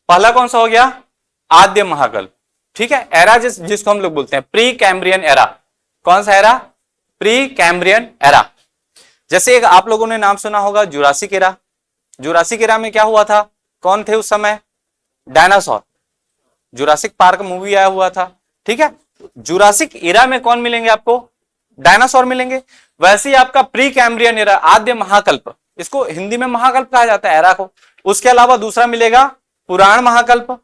पहला कौन सा हो गया, आद्य महाकल्प, ठीक है। एरा जिसको हम लोग बोलते हैं प्री कैम्ब्रियन एरा, कौन सा एरा, प्री कैम्ब्रियन एरा। जैसे एक आप लोगों ने नाम सुना होगा जुरासिक एरा। जुरासिक एरा में क्या हुआ था, कौन थे उस समय, डायनासोर, जुरासिक पार्क मूवी आया हुआ था, ठीक है। जुरासिक एरा में कौन मिलेंगे आपको, डायनासोर मिलेंगे। वैसे ही आपका प्री कैम्ब्रियन एरा, आद्य महाकल्प, इसको हिंदी में महाकल्प कहा जाता है एरा को। उसके अलावा दूसरा मिलेगा पुराण महाकल्प,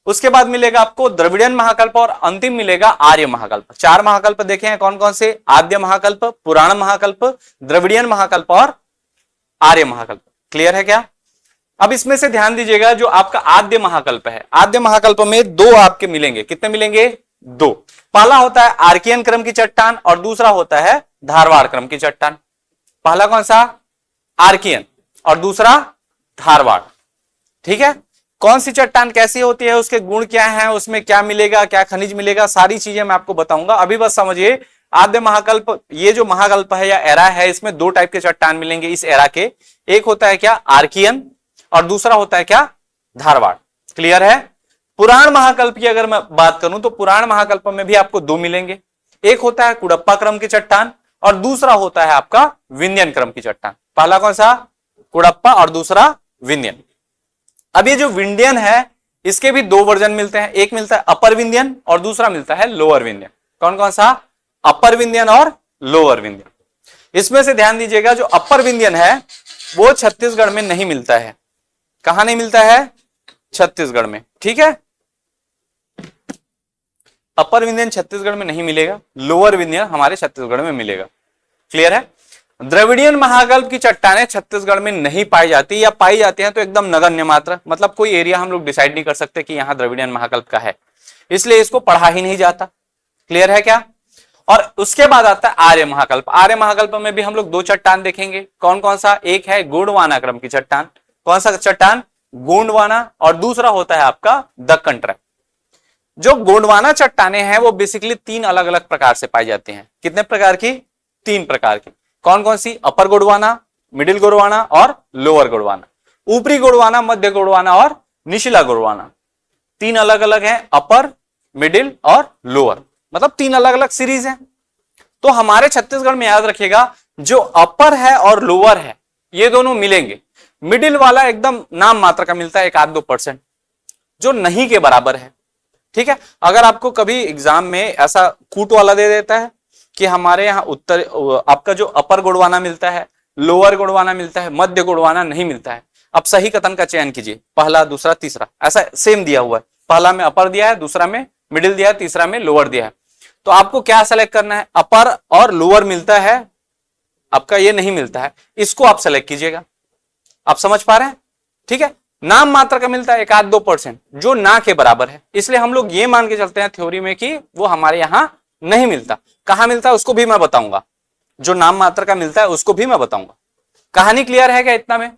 उसके बाद मिलेगा आपको द्रविडियन महाकल्प और अंतिम मिलेगा आर्य महाकल्प। 4 महाकल्प देखे हैं कौन कौन से, आद्य महाकल्प, पुराण महाकल्प, द्रविडियन महाकल्प और आर्य महाकल्प। क्लियर है क्या। अब इसमें से ध्यान दीजिएगा, जो आपका आद्य महाकल्प है, आद्य महाकल्प में 2 आपके मिलेंगे, कितने मिलेंगे, 2। पहला होता है आर्कियन क्रम की चट्टान और दूसरा होता है धारवाड़ क्रम की चट्टान। पहला कौन सा, आर्कियन, और दूसरा धारवाड़, ठीक है। कौन सी चट्टान कैसी होती है, उसके गुण क्या हैं, उसमें क्या मिलेगा, क्या खनिज मिलेगा, सारी चीजें मैं आपको बताऊंगा। अभी बस समझिए, आद्य महाकल्प, ये जो महाकल्प है या एरा है, इसमें 2 टाइप के चट्टान मिलेंगे इस एरा के। एक होता है क्या, आर्कियन, और दूसरा होता है क्या, धारवाड़। क्लियर है। पुराण महाकल्प की अगर मैं बात करूं तो पुराण महाकल्प में भी आपको 2 मिलेंगे। एक होता है कुडप्पा क्रम की चट्टान और दूसरा होता है आपका विंध्यन क्रम की चट्टान। पहला कौन सा, कुडप्पा, और दूसरा विंध्यन। अब ये जो विंध्यन है, इसके भी 2 वर्जन मिलते हैं, एक मिलता है अपर विंध्यन और दूसरा मिलता है लोअर विंध्यन। कौन कौन सा, अपर विंध्यन और लोअर विंध्यन। इसमें से ध्यान दीजिएगा, जो अपर विंध्यन है वो छत्तीसगढ़ में नहीं मिलता है। कहां नहीं मिलता है, छत्तीसगढ़ में, ठीक है। अपर विंध्यन छत्तीसगढ़ में नहीं मिलेगा, लोअर विंध्यन हमारे छत्तीसगढ़ में मिलेगा। क्लियर है। द्रविडियन महाकल्प की चट्टानें छत्तीसगढ़ में नहीं पाई जाती, या पाई जाती हैं तो एकदम नगण्य मात्रा, मतलब कोई एरिया हम लोग डिसाइड नहीं कर सकते कि यहां द्रविडियन महाकल्प का है, इसलिए इसको पढ़ा ही नहीं जाता। क्लियर है क्या। और उसके बाद आता है आर्य महाकल्प। आर्य महाकल्प में भी हम लोग 2 चट्टान देखेंगे। कौन कौन सा, एक है गोंडवाना क्रम की चट्टान। कौन सा चट्टान, गोंडवाना, और दूसरा होता है आपका दक्कन ट्रैप। जो गोंडवाना चट्टाने हैं वो बेसिकली 3 अलग अलग प्रकार से पाई जाती हैं। कितने प्रकार की, 3 प्रकार की। कौन कौन सी, अपर गोंडवाना, मिडिल गोंडवाना और लोअर गोंडवाना। ऊपरी गोंडवाना, मध्य गोंडवाना और निचला गोंडवाना, 3 अलग अलग हैं, अपर, मिडिल और लोअर, मतलब 3 अलग अलग सीरीज हैं। तो हमारे छत्तीसगढ़ में याद रखिएगा, जो अपर है और लोअर है ये दोनों मिलेंगे। मिडिल वाला एकदम नाम मात्र का मिलता है, 1-2%, जो नहीं के बराबर है, ठीक है। अगर आपको कभी एग्जाम में ऐसा कूट वाला दे देता है कि हमारे यहाँ उत्तर आपका जो अपर गोंडवाना मिलता है, लोअर गोंडवाना मिलता है, मध्य गोंडवाना नहीं मिलता है, अब सही कथन का चयन कीजिए, पहला, दूसरा, तीसरा, ऐसा सेम दिया हुआ है। पहला में अपर दिया है, दूसरा में मिडिल दिया है, तीसरा में लोअर दिया है। तो आपको क्या सेलेक्ट करना है, अपर और लोअर मिलता है, आपका ये नहीं मिलता है, इसको आप सेलेक्ट कीजिएगा। आप समझ पा रहे हैं, ठीक है। नाम मात्र का मिलता है 1-2%, जो ना के बराबर है, इसलिए हम लोग ये मान के चलते हैं थ्योरी में कि वो हमारे यहां नहीं मिलता। कहां मिलता है उसको भी मैं बताऊंगा, जो नाम मात्र का मिलता है उसको भी मैं बताऊंगा। कहानी क्लियर है क्या इतना में।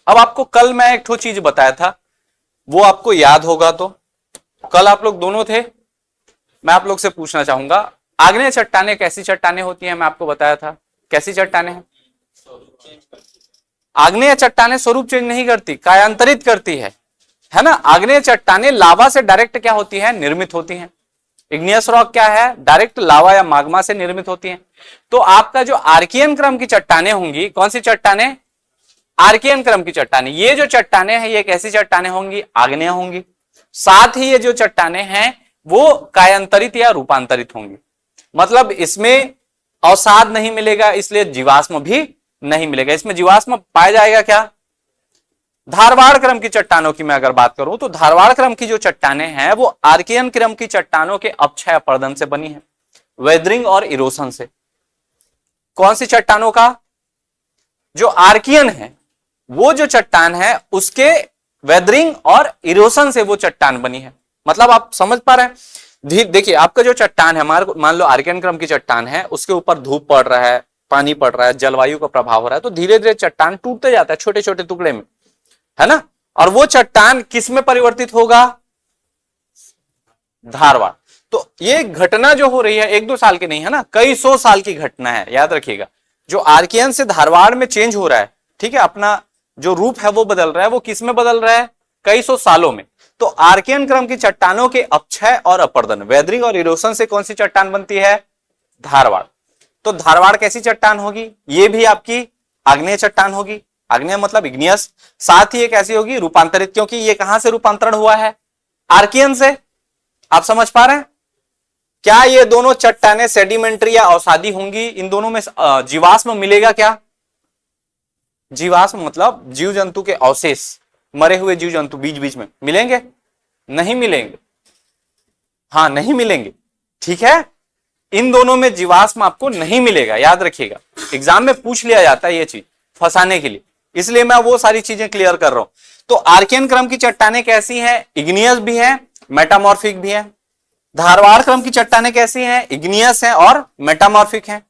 अब आपको कल मैं एक ठो चीज बताया था, वो आपको याद होगा तो, कल आप लोग दोनों थे, मैं आप लोग से पूछना चाहूंगा, आग्नेय चट्टानें कैसी चट्टानें होती हैं, मैं आपको बताया था कैसी चट्टानें हैं। आग्नेय चट्टानें स्वरूप चेंज नहीं करती, कायांतरित करती है ना। आग्नेय चट्टानें लावा से डायरेक्ट क्या होती है, निर्मित होती हैं। इग्नियस रॉक क्या है, डायरेक्ट लावा या माग्मा से निर्मित होती हैं। तो आपका जो आर्कियन क्रम की चट्टानें होंगी, कौन सी चट्टानें, आर्कियन क्रम की चट्टानें, ये जो चट्टानें हैं ये कैसी चट्टानें होंगी, आग्नेय होंगी। साथ ही ये जो चट्टानें हैं वो कायांतरित या रूपांतरित होंगी, मतलब इसमें अवसाद नहीं मिलेगा, इसलिए जीवाश्म भी नहीं मिलेगा। इसमें जीवाश्म पाया जाएगा क्या, धारवाड़ क्रम की चट्टानों की मैं अगर बात करूं तो धारवाड़ क्रम की जो चट्टानें हैं वो आर्कियन क्रम की चट्टानों के अपक्षय अपर्दन से बनी है, वेदरिंग और इरोशन से। कौन सी चट्टानों का, जो आर्कियन है वो जो चट्टान है उसके वेदरिंग और इरोशन से वो चट्टान बनी है। मतलब आप समझ पा रहे हैं। देखिए आपका जो चट्टान है, मान लो आर्कियन क्रम की चट्टान है, उसके ऊपर धूप पड़ रहा है, पानी पड़ रहा है, जलवायु का प्रभाव हो रहा है, तो धीरे धीरे चट्टान टूटते जाता है छोटे छोटे टुकड़े में, है ना। और वो चट्टान किस में परिवर्तित होगा, धारवाड़। तो ये घटना जो हो रही है 1-2 साल की नहीं है ना, कई 100 साल की घटना है, याद रखिएगा। जो आर्कियन से धारवाड़ में चेंज हो रहा है, ठीक है, अपना जो रूप है वो बदल रहा है, वो किस में बदल रहा है, कई सौ सालों में। तो आर्कियन क्रम की चट्टानों के अपक्षय और अपर्दन, वेदरिंग और इरोशन से कौन सी चट्टान बनती है? धारवाड़। तो धारवाड़ कैसी चट्टान होगी? ये भी आपकी आग्नेय चट्टान होगी। आग्नेय मतलब इग्नियस। साथ ही ये कैसी होगी? रूपांतरित, क्योंकि ये कहां से रूपांतरण हुआ है? आर्कियन से। आप समझ पा रहे हैं? क्या ये दोनों चट्टानें सेडिमेंट्री या अवसादी होंगी? इन दोनों में जीवाश्म मिलेगा क्या? जीवाश्म मतलब जीव जंतु के अवशेष, मरे हुए जीव जंतु बीच बीच में मिलेंगे? नहीं मिलेंगे। हाँ, नहीं मिलेंगे। ठीक है, इन दोनों में जीवाश्म आपको नहीं मिलेगा, याद रखिएगा। एग्जाम में पूछ लिया जाता है ये चीज फंसाने के लिए, इसलिए मैं वो सारी चीजें क्लियर कर रहा हूं। तो आर्कियन क्रम की चट्टानें कैसी हैं? इग्नियस भी है, मेटामॉर्फिक भी है। धारवाड़ क्रम की चट्टानें कैसी हैं? इग्नियस हैं और मेटामॉर्फिक हैं।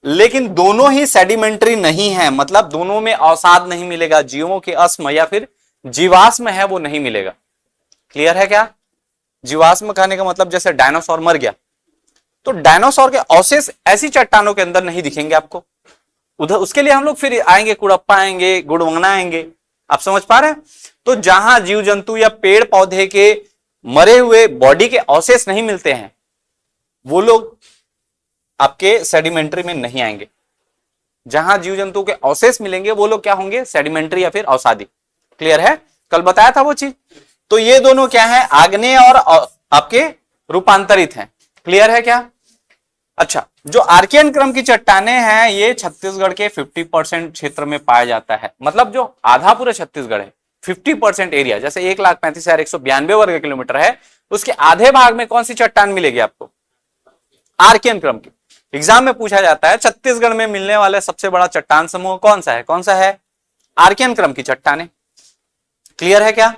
लेकिन दोनों ही सेडिमेंट्री नहीं है, मतलब दोनों में अवसाद नहीं मिलेगा, जीवों के अस्म या फिर जीवाश्म है वो नहीं मिलेगा। क्लियर है क्या? जीवाश्म कहने का मतलब जैसे डायनासोर मर गया, तो डायनासोर के अवशेष ऐसी चट्टानों के अंदर नहीं दिखेंगे आपको। उधर उसके लिए हम लोग फिर आएंगे, कुड़प्पा आएंगे, गुड़वंगना आएंगे। आप समझ पा रहे हैं? तो जहां जीव जंतु या पेड़ पौधे के मरे हुए बॉडी के अवशेष नहीं मिलते हैं, वो लोग आपके सेडिमेंट्री में नहीं आएंगे। जहां जीव जंतु के अवशेष मिलेंगे वो लोग क्या होंगे? सेडिमेंट्री या फिर अवसादी। क्लियर है? कल बताया था वो चीज। तो ये दोनों क्या है? आग्नेय और आपके रूपांतरित हैं। क्लियर है क्या? अच्छा, जो आर्कियन क्रम की चट्टानें हैं ये छत्तीसगढ़ के 50% क्षेत्र में पाया जाता है। मतलब जो आधा पूरे छत्तीसगढ़ है, 50% एरिया, जैसे 1,35,192 वर्ग किलोमीटर है, उसके आधे भाग में कौन सी चट्टान मिलेगी आपको? आर्कियन क्रम की। एग्जाम में पूछा जाता है छत्तीसगढ़ में मिलने वाले सबसे बड़ा चट्टान समूह कौन सा है? कौन सा है? आर्कियन क्रम की चट्टानें। क्लियर है क्या?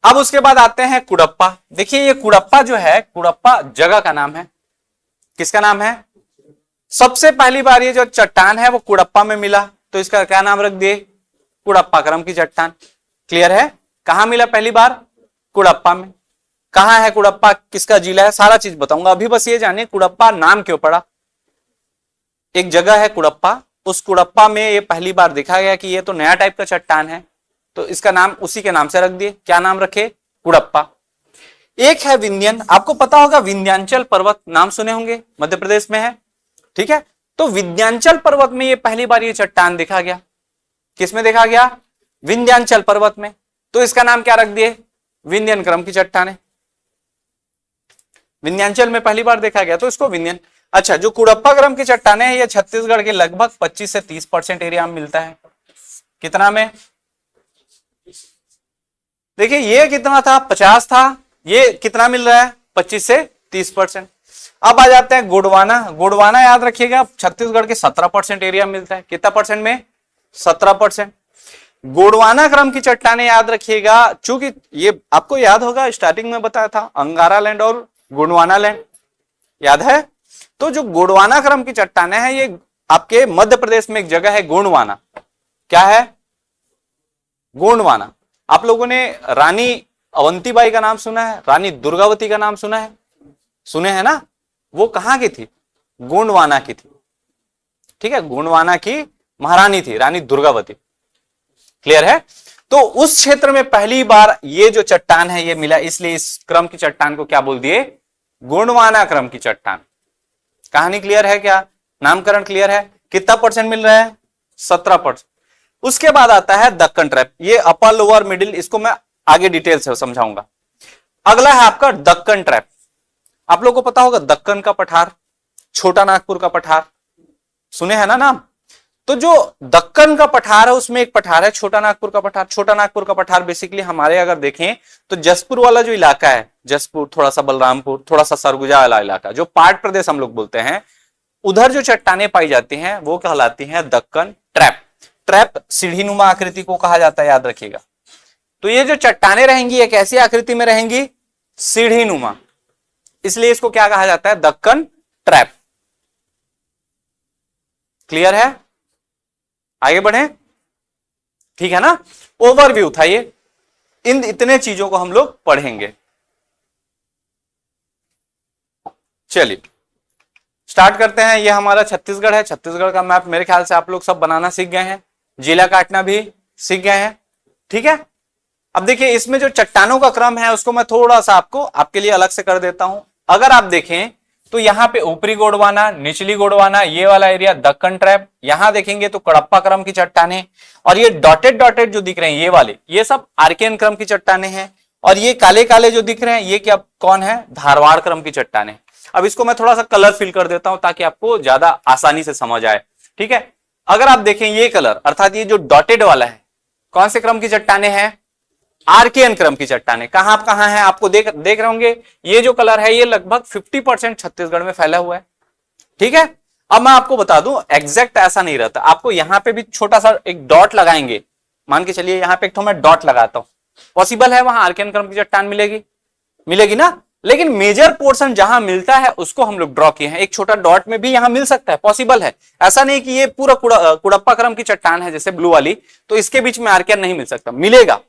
अब उसके बाद आते हैं कुड़प्पा। देखिए ये कुड़प्पा जो है, कुड़प्पा जगह का नाम है। किसका नाम है? सबसे पहली बार ये जो चट्टान है वो कुड़प्पा में मिला, तो इसका क्या नाम रख दिए? कुड़प्पा क्रम की चट्टान। क्लियर है? कहां मिला पहली बार? कुड़प्पा में। कहां है कुड़प्पा? किसका जिला है? सारा चीज बताऊंगा। अभी बस ये जानिए कुड़प्पा नाम क्यों पड़ा। एक जगह है कुड़प्पा, उस कुड़प्पा में ये पहली बार देखा गया कि ये तो नया टाइप का चट्टान है, तो इसका नाम उसी के नाम से रख दिए। क्या नाम रखे? कुड़प्पा। एक है विंध्यन। आपको पता होगा विंध्याचल पर्वत, नाम सुने होंगे, मध्य प्रदेश में है। ठीक है, तो विंध्याचल पर्वत में ये पहली बार ये चट्टान देखा गया। किसमें देखा गया? विंध्याचल पर्वत में। तो इसका नाम क्या रख दिए? विंध्यन क्रम की चट्टानें। विंध्याचल में पहली बार देखा गया तो इसको विंध्यन। अच्छा, जो कुड़प्पा क्रम की चट्टानें हैं ये छत्तीसगढ़ के लगभग 25 से 30% एरिया में मिलता है। कितना में? देखिए ये कितना था? 50 था। ये कितना मिल रहा है? 25 से 30%। अब आ जाते हैं गोंडवाना। गोंडवाना याद रखिएगा छत्तीसगढ़ के 17% एरिया मिलता है। कितना परसेंट में? 17%। गोंडवाना क्रम की चट्टानें याद रखिएगा, चूंकि ये आपको याद होगा स्टार्टिंग में बताया था अंगारा लैंड और गोंडवाना लैंड, याद है? तो जो गोंडवाना क्रम की चट्टानें हैं ये आपके मध्य प्रदेश में एक जगह है गोंडवाना। क्या है? गोंडवाना। आप लोगों ने रानी अवंतीबाई का नाम सुना है? रानी दुर्गावती का नाम सुना है? सुने हैं ना? वो कहां की थी? गोंडवाना की थी। ठीक है, गोंडवाना की महारानी थी रानी दुर्गावती। क्लियर है? तो उस क्षेत्र में पहली बार ये जो चट्टान है ये मिला, इसलिए इस क्रम की चट्टान को क्या बोल दिए? गोंडवाना क्रम की चट्टान। कहानी क्लियर है क्या? नामकरण क्लियर है? कितना परसेंट मिल रहा है? 17%। उसके बाद आता है दक्कन ट्रैप। ये अपर लोअर मिडिल, इसको मैं आगे डिटेल से समझाऊंगा। अगला है आपका दक्कन ट्रैप। आप लोगों को पता होगा दक्कन का पठार, छोटा नागपुर का पठार, सुने हैं ना नाम? तो जो दक्कन का पठार है उसमें एक पठार है छोटा नागपुर का पठार। छोटा नागपुर का पठार बेसिकली हमारे अगर देखें तो जसपुर वाला जो इलाका है, जसपुर, थोड़ा सा बलरामपुर, थोड़ा सा सरगुजा वाला इलाका, जो पाट प्रदेश हम लोग बोलते हैं, उधर जो चट्टानें पाई जाती हैं वो कहलाती हैं दक्कन ट्रैप। ट्रैप सीढ़ीनुमा आकृति को कहा जाता है, याद रखिएगा। तो ये जो चट्टानें रहेंगी ये कैसी आकृति में रहेंगी? सीढ़ीनुमा, इसलिए इसको क्या कहा जाता है? दक्कन ट्रैप। क्लियर है? आगे बढ़े, ठीक है ना? ओवरव्यू था ये, इन इतने चीजों को हम लोग पढ़ेंगे। चलिए स्टार्ट करते हैं। ये हमारा छत्तीसगढ़ है। छत्तीसगढ़ का मैप मेरे ख्याल से आप लोग सब बनाना सीख गए हैं, जिला काटना भी सीख गए हैं। ठीक है, अब देखिए इसमें जो चट्टानों का क्रम है उसको मैं थोड़ा सा आपको आपके लिए अलग से कर देता हूं। अगर आप देखें तो यहाँ पे ऊपरी गोंडवाना, निचली गोंडवाना, ये वाला एरिया दक्कन ट्रैप, यहां देखेंगे तो कडप्पा क्रम की चट्टाने, और ये डॉटेड डॉटेड जो दिख रहे हैं ये वाले, ये सब आर्कियन क्रम की चट्टाने हैं, और ये काले काले जो दिख रहे हैं ये क्या कौन है, धारवाड़ क्रम की चट्टाने। अब इसको मैं थोड़ा सा कलर फिल कर देता हूं ताकि आपको ज्यादा आसानी से समझ आए। ठीक है, अगर आप देखें ये कलर अर्थात ये जो डॉटेड वाला है कौन से क्रम की चट्टाने हैं, आर्कियन क्रम की चट्टाने। कहां है आपको देख रहे होंगे, ये जो कलर है ये लगभग 50% छत्तीसगढ़ में फैला हुआ है। ठीक है, अब मैं आपको बता दूं एग्जैक्ट ऐसा नहीं रहता, आपको यहां पे भी छोटा सा एक डॉट लगाएंगे, मान के चलिए यहां पे एक तो मैं डॉट लगाता हूं, पॉसिबल है वहां आर्कियन क्रम की चट्टान मिलेगी ना, लेकिन मेजर पोर्शन जहां मिलता है उसको हम लोग ड्रॉ किए हैं। एक छोटा डॉट में भी यहां मिल सकता है, पॉसिबल है, ऐसा नहीं कि ये पूरा कुड़प्पा क्रम की चट्टान है जैसे ब्लू वाली तो इसके बीच में आर्कियन नहीं मिल सकता, मिलेगा,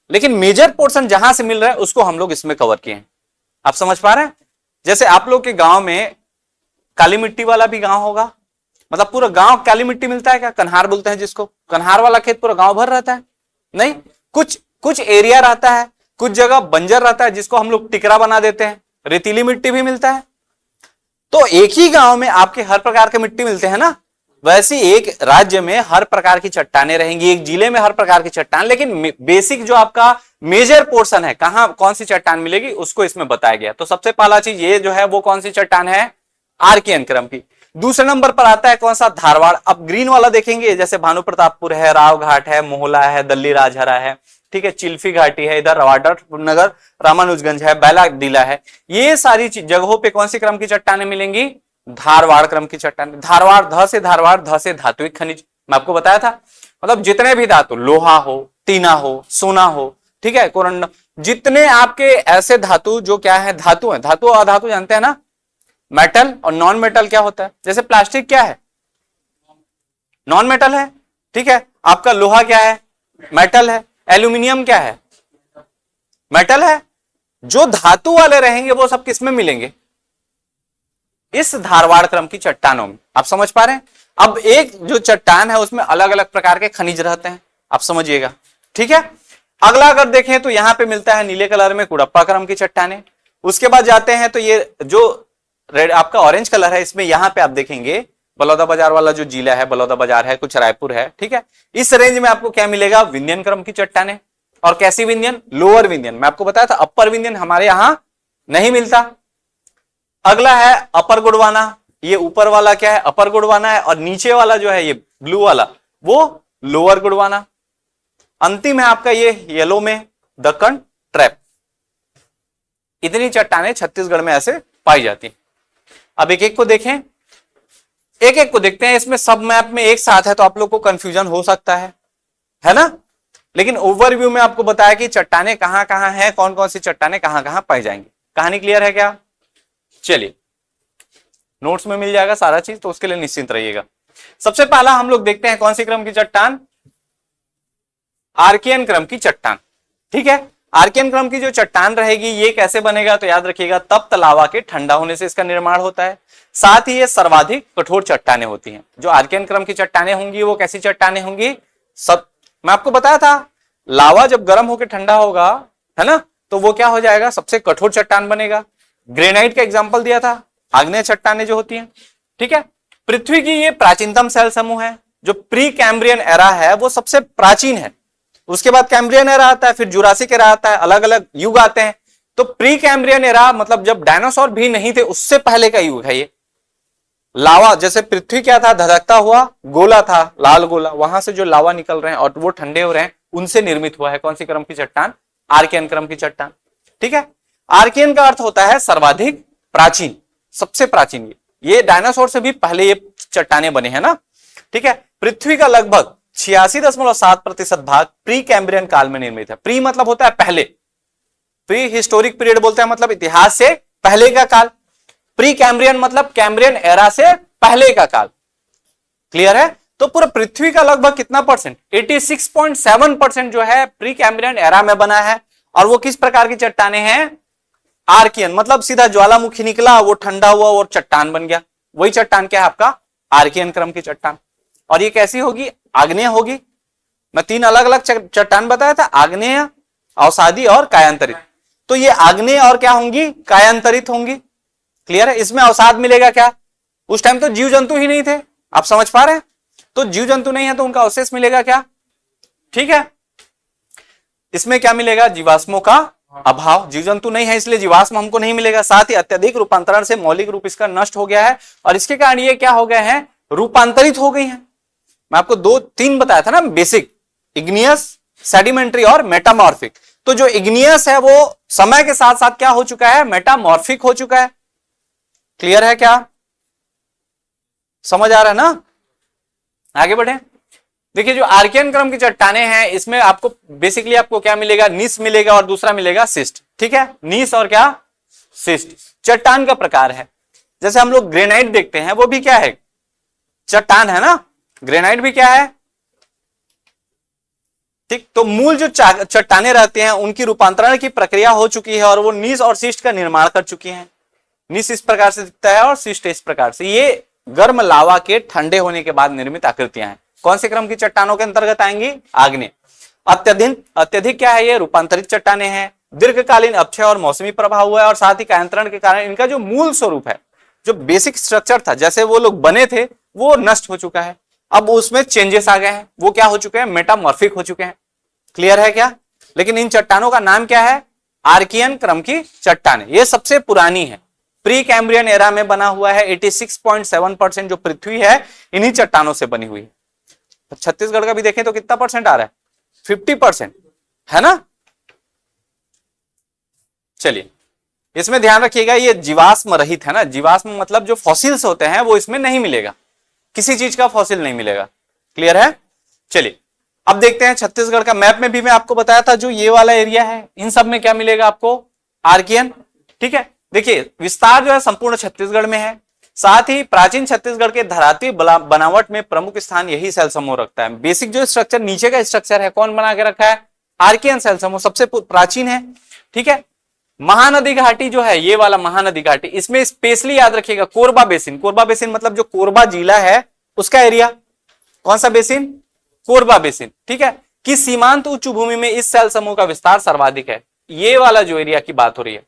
लेकिन मेजर पोर्शन जहां से मिल रहा है उसको हम लोग इसमें कवर किए हैं। आप समझ पा रहे हैं, जैसे आप लोग के गांव में काली मिट्टी वाला भी गांव होगा, मतलब पूरा गांव काली मिट्टी मिलता है क्या, कन्हार बोलते हैं जिसको, कन्हार वाला खेत पूरा गांव भर रहता है, नहीं, कुछ एरिया रहता है, कुछ जगह बंजर रहता है जिसको हम लोग टिकरा बना देते हैं, रेतीली मिट्टी भी मिलता है। तो एक ही गांव में आपके हर प्रकार के मिट्टी मिलते हैं ना, वैसे एक राज्य में हर प्रकार की चट्टाने रहेंगी, एक जिले में हर प्रकार की चट्टान, लेकिन बेसिक जो आपका मेजर पोर्शन है कहां कौन सी चट्टान मिलेगी उसको इसमें बताया गया। तो सबसे पहला चीज ये जो है वो कौन सी चट्टान है, आर्कियन क्रम की। दूसरे नंबर पर आता है कौन सा, धारवाड़। अब ग्रीन वाला देखेंगे जैसे भानु प्रतापपुर है, राव घाट है, मोहला है, दल्ली राजहरा है, ठीक है, चिल्फी घाटी है, इधर रवाडर नगर, रामानुजगंज है, बैला डीला है, ये सारी जगहों पे कौन सी क्रम की चट्टाने मिलेंगी, धारवाड़ क्रम की चट्टान। धारवाड़, ध से धारवाड़, ध से धात्विक खनिज, मैं आपको बताया था, मतलब जितने भी धातु, लोहा हो, टीना हो, सोना हो, ठीक है, कोरंड, जितने आपके ऐसे धातु जो क्या है, धातु है, धातु और अधातु जानते हैं ना, मेटल और नॉन मेटल क्या होता है, जैसे प्लास्टिक क्या है, नॉन मेटल है, ठीक है, आपका लोहा क्या है, मेटल है, एल्यूमिनियम क्या है, मेटल है। जो धातु वाले रहेंगे वो सब किसमें मिलेंगे, इस धारवाड़ क्रम की चट्टानों में। आप समझ पा रहे हैं। अब एक जो चट्टान है उसमें अलग अलग प्रकार के खनिज रहते हैं, आप समझिएगा, ठीक है। अगला अगर देखें तो यहां पे मिलता है नीले कलर में कुड़प्पा क्रम की चट्टाने। उसके बाद जाते हैं तो ये जो रेड आपका ऑरेंज कलर है इसमें यहां पे आप देखेंगे बलौदा बाजार वाला जो जिला है, बलौदा बाजार है, कुछ रायपुर है, ठीक है, इस रेंज में आपको क्या मिलेगा, विंध्यन क्रम की चट्टाने। और कैसी विंध्यन, लोअर विंध्यन। मैं आपको बताया था अपर विंध्यन हमारे यहां नहीं मिलता। अगला है अपर गोंडवाना, ये ऊपर वाला क्या है, अपर गोंडवाना है, और नीचे वाला जो है ये ब्लू वाला वो लोअर गोंडवाना। अंतिम है आपका ये येलो में दक्कन ट्रैप। इतनी चट्टानें छत्तीसगढ़ में ऐसे पाई जाती हैं। अब एक एक को देखें, एक एक को देखते हैं। इसमें सब मैप में एक साथ है तो आप लोग को कंफ्यूजन हो सकता है ना, लेकिन ओवरव्यू में आपको बताया कि चट्टानें कहां कहां हैं, कौन कौन सी चट्टानें कहां कहां पाई जाएंगी। कहानी क्लियर है क्या, चलिए नोट्स में मिल जाएगा सारा चीज, तो उसके लिए निश्चिंत रहिएगा। सबसे पहला हम लोग देखते हैं कौन सी क्रम की चट्टान, आर्कियन क्रम की चट्टान, ठीक है। आर्कियन क्रम की जो चट्टान रहेगी ये कैसे बनेगा, तो याद रखिएगा तप्त लावा के ठंडा होने से इसका निर्माण होता है। साथ ही ये सर्वाधिक कठोर चट्टाने होती हैं। जो आर्कियन क्रम की चट्टाने होंगी वो कैसी चट्टाने होंगी, सब मैं आपको बताया था, लावा जब गर्म होकर ठंडा होगा, है ना, तो वो क्या हो जाएगा, सबसे कठोर चट्टान बनेगा। ग्रेनाइट का एग्जाम्पल दिया था, आग्नेय चट्टाने जो होती हैं, ठीक है। पृथ्वी की ये प्राचीनतम सेल समूह है। जो प्री कैम्ब्रियन एरा है वो सबसे प्राचीन है, उसके बाद कैम्ब्रियन एरा आता है, फिर जुरासिक एरा आता है, अलग अलग युग आते हैं। तो प्री कैम्ब्रियन एरा मतलब जब डायनासोर भी नहीं थे उससे पहले का युग है ये। लावा, जैसे पृथ्वी क्या था, धधकता हुआ गोला था, लाल गोला, वहां से जो लावा निकल रहे हैं और वो ठंडे हो रहे हैं, उनसे निर्मित हुआ है कौन सी क्रम की चट्टान, आर्कियन क्रम की चट्टान, ठीक है। आर्कियन का अर्थ होता है सर्वाधिक प्राचीन, सबसे प्राचीन। ये डायनासोर से भी पहले ये चट्टाने बने हैं ना, ठीक है। पृथ्वी का लगभग 86.7% भाग प्री कैम्ब्रियन काल में निर्मित है। प्री मतलब होता है पहले, प्री हिस्टोरिक पीरियड बोलते हैं मतलब इतिहास से पहले का काल। प्री कैम्ब्रियन मतलब कैम्ब्रियन एरा से पहले का काल। क्लियर है। तो पूरा पृथ्वी का लगभग कितना परसेंट, 86.7% जो है प्री कैम्ब्रियन एरा में बना है। और वो किस प्रकार की चट्टाने हैं, आर्कियन, मतलब सीधा ज्वालामुखी निकला, वो ठंडा हुआ और चट्टान बन गया। वही चट्टान क्या है आपका, आर्कियन क्रम की चट्टान। और ये कैसी होगी, आग्नेय होगी। मैं 3 अलग अलग चट्टान बताया था, आग्नेय, अवसादी और कायांतरित। तो ये आग्नेय और क्या होंगी, कायांतरित होंगी। क्लियर है। इसमें अवसाद मिलेगा क्या, उस टाइम तो जीव जंतु ही नहीं थे, आप समझ पा रहे हैं। तो जीव जंतु नहीं है तो उनका अवशेष मिलेगा क्या, ठीक है। इसमें क्या मिलेगा, जीवाश्मों का अभाव, जीव जंतु नहीं है इसलिए जीवाश्म हमको नहीं मिलेगा। साथ ही अत्यधिक रूपांतरण से मौलिक रूप इसका नष्ट हो गया है और इसके कारण ये क्या हो गए हैं, रूपांतरित हो गई हैं। मैं आपको 2-3 बताया था ना बेसिक, इग्नियस, सेडिमेंट्री और मेटामॉर्फिक। तो जो इग्नियस है वो समय के साथ साथ क्या हो चुका है, मेटामॉर्फिक हो चुका है। क्लियर है क्या, समझ आ रहा है ना। आगे बढ़े। देखिए जो आर्कियन क्रम की चट्टाने हैं इसमें आपको बेसिकली आपको क्या मिलेगा, नीस मिलेगा और दूसरा मिलेगा सिस्ट, ठीक है। नीस और क्या, सिस्ट चट्टान का प्रकार है। जैसे हम लोग ग्रेनाइट देखते हैं वो भी क्या है, चट्टान है ना, ग्रेनाइट भी क्या है, ठीक। तो मूल जो चट्टाने रहते हैं उनकी रूपांतरण की प्रक्रिया हो चुकी है और वो नीस और सिस्ट का निर्माण कर चुकी हैं। नीस इस प्रकार से दिखता है और सिस्ट इस प्रकार से। ये गर्म लावा के ठंडे होने के बाद निर्मित आकृतियां हैं। कौन से क्रम की चट्टानों के अंतर्गत आएंगी, आग्नेय। अत्यधिक क्या है, ये रूपांतरित चट्टाने हैं। दीर्घकालीन अपक्षय और मौसमी प्रभाव हुआ है और साथ ही कायांतरण के कारण इनका जो मूल स्वरूप है, जो बेसिक स्ट्रक्चर था, जैसे वो लोग बने थे वो नष्ट हो चुका है। अब उसमें चेंजेस आ गए हैं, वो क्या हो चुके हैं, मेटामॉर्फिक हो चुके हैं। क्लियर है क्या। लेकिन इन चट्टानों का नाम क्या है, आर्कियन क्रम की चट्टानें। ये सबसे पुरानी है, प्री कैम्ब्रियन एरा में बना हुआ है। 86.7% जो पृथ्वी है इन्हीं चट्टानों से बनी हुई है। छत्तीसगढ़ का भी देखें तो कितना परसेंट आ रहा है, 50% है ना। चलिए इसमें ध्यान रखिएगा ये जीवाश्म रहित है ना, जीवाश्म मतलब जो फॉसिल्स होते हैं वो इसमें नहीं मिलेगा, किसी चीज का फॉसिल नहीं मिलेगा। क्लियर है। चलिए अब देखते हैं छत्तीसगढ़ का मैप में भी मैं आपको बताया था जो ये वाला एरिया है इन सब में क्या मिलेगा आपको, आर्कियन, ठीक है। देखिए विस्तार जो है संपूर्ण छत्तीसगढ़ में है। साथ ही प्राचीन छत्तीसगढ़ के धराती बनावट में प्रमुख स्थान यही सेल समूह रखता है। बेसिक जो स्ट्रक्चर नीचे का स्ट्रक्चर है कौन बना के रखा है, आर्कियन सेल समूह सबसे प्राचीन है, ठीक है। महानदी घाटी जो है, ये वाला महानदी घाटी, इसमें स्पेशली याद रखिएगा कोरबा बेसिन। कोरबा बेसिन मतलब जो कोरबा जिला है उसका एरिया, कौन सा बेसिन, कोरबा बेसिन, ठीक है। कि सीमांत उच्च भूमि में इस सेल समूह का विस्तार सर्वाधिक है, ये वाला जो एरिया की बात हो रही है।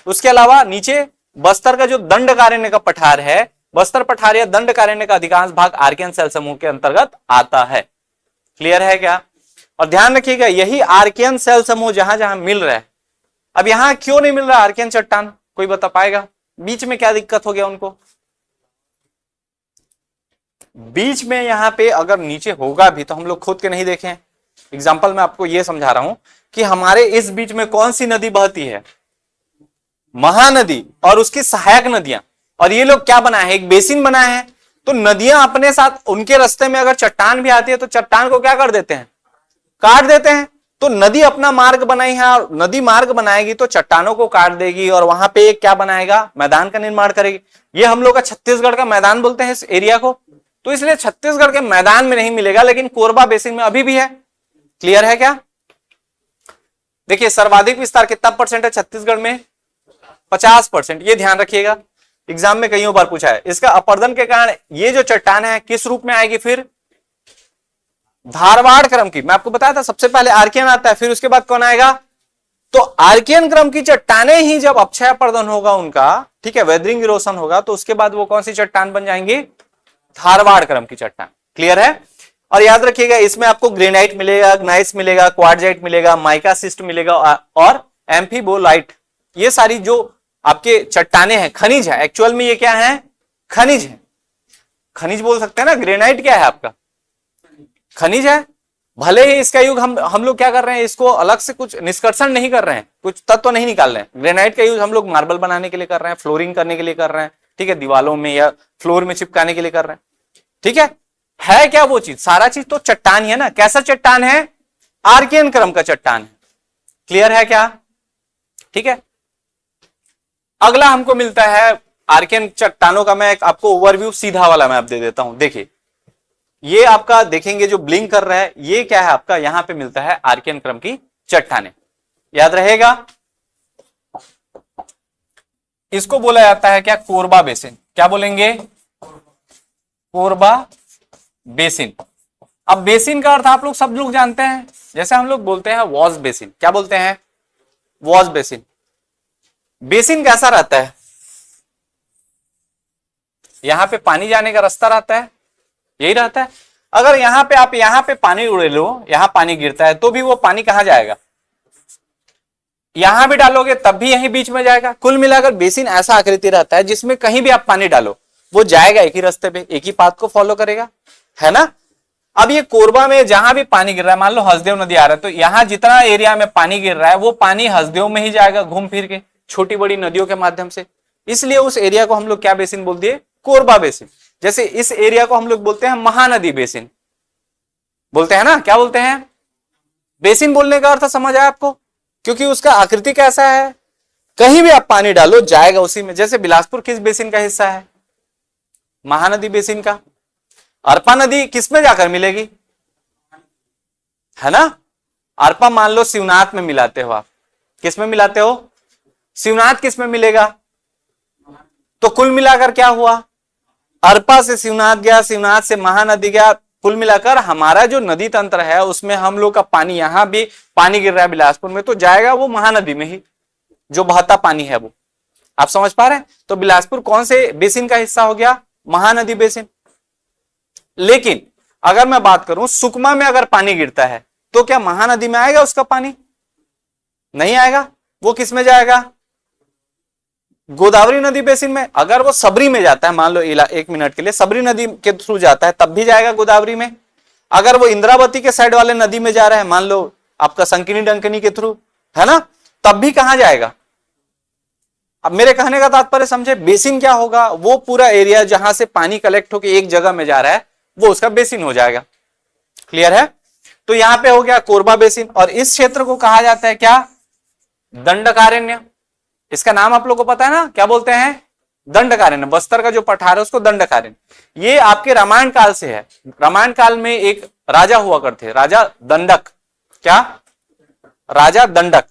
उसके अलावा नीचे बस्तर का जो दंडकारण्य का पठार है, बस्तर पठार या दंडकारण्य का अधिकांश भाग आर्कियन सेल समूह के अंतर्गत आता है। क्लियर है क्या। और ध्यान रखिएगा यही आर्कियन सेल समूह जहां जहां मिल रहा है, अब यहां क्यों नहीं मिल रहा आर्कियन चट्टान, कोई बता पाएगा, बीच में क्या दिक्कत हो गया उनको। बीच में यहां पे अगर नीचे होगा भी तो हम लोग खोद के नहीं देखें। एग्जाम्पल मैं आपको यह समझा रहा हूं कि हमारे इस बीच में कौन सी नदी बहती है, महानदी और उसकी सहायक नदियां। और ये लोग क्या बनाए हैं, एक बेसिन बनाए हैं। तो नदियां अपने साथ, उनके रास्ते में अगर चट्टान भी आती है तो चट्टान को क्या कर देते हैं, काट देते हैं। तो नदी अपना मार्ग बनाई है और नदी मार्ग बनाएगी तो चट्टानों को काट देगी और वहां पे क्या बनाएगा, मैदान का निर्माण करेगी। ये हम लोग का छत्तीसगढ़ का मैदान बोलते हैं इस एरिया को। तो इसलिए छत्तीसगढ़ के मैदान में नहीं मिलेगा लेकिन कोरबा बेसिन में अभी भी है। क्लियर है क्या। देखिए सर्वाधिक विस्तार कितना परसेंट है छत्तीसगढ़ में, 50%। ये ध्यान रखिएगा, एग्जाम में कईयों बार पूछा है। इसका अपर्दन के कारण ये जो चट्टान है किस रूप में आएगी, फिर धारवाड़ क्रम की। मैं आपको बताया था सबसे पहले आर्कियन आता है, फिर उसके बाद कौन आएगा, तो आर्कियन क्रम की चट्टाने ही जब अपक्षय अपर्दन होगा उनका, ठीक है, वेदरिंग इरोशन होगा, तो उसके बाद वो कौन सी चट्टान बन जाएंगी, धारवाड़ क्रम की चट्टान। क्लियर है। और याद रखिएगा इसमें आपको ग्रेनाइट मिलेगा, ग्नाइस मिलेगा, क्वार्टजाइट मिलेगा, माइका सिस्ट मिलेगा और एम्फीबोलाइट। ये सारी जो आपके चट्टाने हैं, खनिज है, एक्चुअल में ये क्या है, खनिज है, खनिज बोल सकते हैं ना। ग्रेनाइट क्या है आपका, खनिज है। भले ही इसका युग हम लोग क्या कर रहे हैं, इसको अलग से कुछ निष्कर्षण नहीं कर रहे हैं, कुछ तत्व नहीं निकाल रहे हैं। ग्रेनाइट का यूज हम लोग मार्बल बनाने के लिए कर रहे हैं, फ्लोरिंग करने के लिए कर रहे हैं, ठीक है, दीवालों में या फ्लोर में चिपकाने के लिए कर रहे हैं, ठीक है क्या वो चीज, सारा चीज तो चट्टान ही है ना। कैसा चट्टान है, आर्कियन क्रम का चट्टान है। क्लियर है क्या, ठीक है। अगला हमको मिलता है आर्कियन चट्टानों का, मैं आपको ओवरव्यू सीधा वाला मैं आप दे देता हूं। देखिए ये आपका देखेंगे जो ब्लिंक कर रहा है, ये क्या है आपका, यहां पे मिलता है आर्कियन क्रम की चट्टानें। याद रहेगा इसको बोला जाता है क्या, कोरबा बेसिन। क्या बोलेंगे, कोरबा बेसिन। अब बेसिन का अर्थ आप लोग सब लोग जानते हैं, जैसे हम लोग बोलते हैं वॉश बेसिन। क्या बोलते हैं, वॉश बेसिन। बेसिन कैसा रहता है? यहां पे पानी जाने का रास्ता रहता है, यही रहता है। अगर यहां पे आप यहां पे पानी उड़े लो, यहां पानी गिरता है तो भी वो पानी कहां जाएगा? यहां भी डालोगे तब भी यहीं बीच में जाएगा। कुल मिलाकर बेसिन ऐसा आकृति रहता है जिसमें कहीं भी आप पानी डालो वो जाएगा एक ही रास्ते पे, एक ही पाथ को फॉलो करेगा, है ना। अब ये कोरबा में जहां भी पानी गिर रहा है, मान लो हसदेव नदी आ रहा है, तो यहां जितना एरिया में पानी गिर रहा है वो पानी हसदेव में ही जाएगा घूम फिर के, छोटी बड़ी नदियों के माध्यम से। इसलिए उस एरिया को हम लोग क्या बेसिन बोल दिए? कोरबा बेसिन। जैसे इस एरिया को हम लोग बोलते हैं महानदी बेसिन, बोलते हैं ना, क्या बोलते हैं? बेसिन बोलने का अर्थ समझ आया आपको? क्योंकि उसका आकृति कैसा है, कहीं भी आप पानी डालो जाएगा उसी में। जैसे बिलासपुर किस बेसिन का हिस्सा है? महानदी बेसिन का। अरपा नदी किस में जाकर मिलेगी? है ना। अरपा मान लो शिवनाथ में मिलाते हो आप, किस में मिलाते हो? शिवनाथ किस में मिलेगा? तो कुल मिलाकर क्या हुआ? अरपा से शिवनाथ गया, शिवनाथ से महानदी गया, कुल मिलाकर हमारा जो नदी तंत्र है उसमें हम लोग का पानी, यहां भी पानी गिर रहा है बिलासपुर में तो जाएगा वो महानदी में ही, जो बहता पानी है वो। आप समझ पा रहे हैं? तो बिलासपुर कौन से बेसिन का हिस्सा हो गया? महानदी बेसिन। लेकिन अगर मैं बात करूं सुकमा में अगर पानी गिरता है तो क्या महानदी में आएगा उसका पानी? नहीं आएगा। वो किस में जाएगा? गोदावरी नदी बेसिन में। अगर वो सबरी में जाता है, मान लो एक मिनट के लिए सबरी नदी के थ्रू जाता है तब भी जाएगा गोदावरी में। अगर वो इंद्रावती के साइड वाले नदी में जा रहा है, मान लो आपका संकिनी डंकिनी के थ्रू, है ना, तब भी कहां जाएगा? अब मेरे कहने का तात्पर्य समझे, बेसिन क्या होगा? वो पूरा एरिया जहां से पानी कलेक्ट होकर एक जगह में जा रहा है वो उसका बेसिन हो जाएगा। क्लियर है? तो यहां पे हो गया कोरबा बेसिन। और इस क्षेत्र को कहा जाता है क्या? दंडकारण्य। इसका नाम आप लोग को पता है ना, क्या बोलते हैं? दंडकारण्य। बस्तर का जो पठार है उसको दंडकारण्य। ये आपके रामायण काल से है। रामायण काल में एक राजा हुआ करते, राजा दंडक। क्या? राजा दंडक।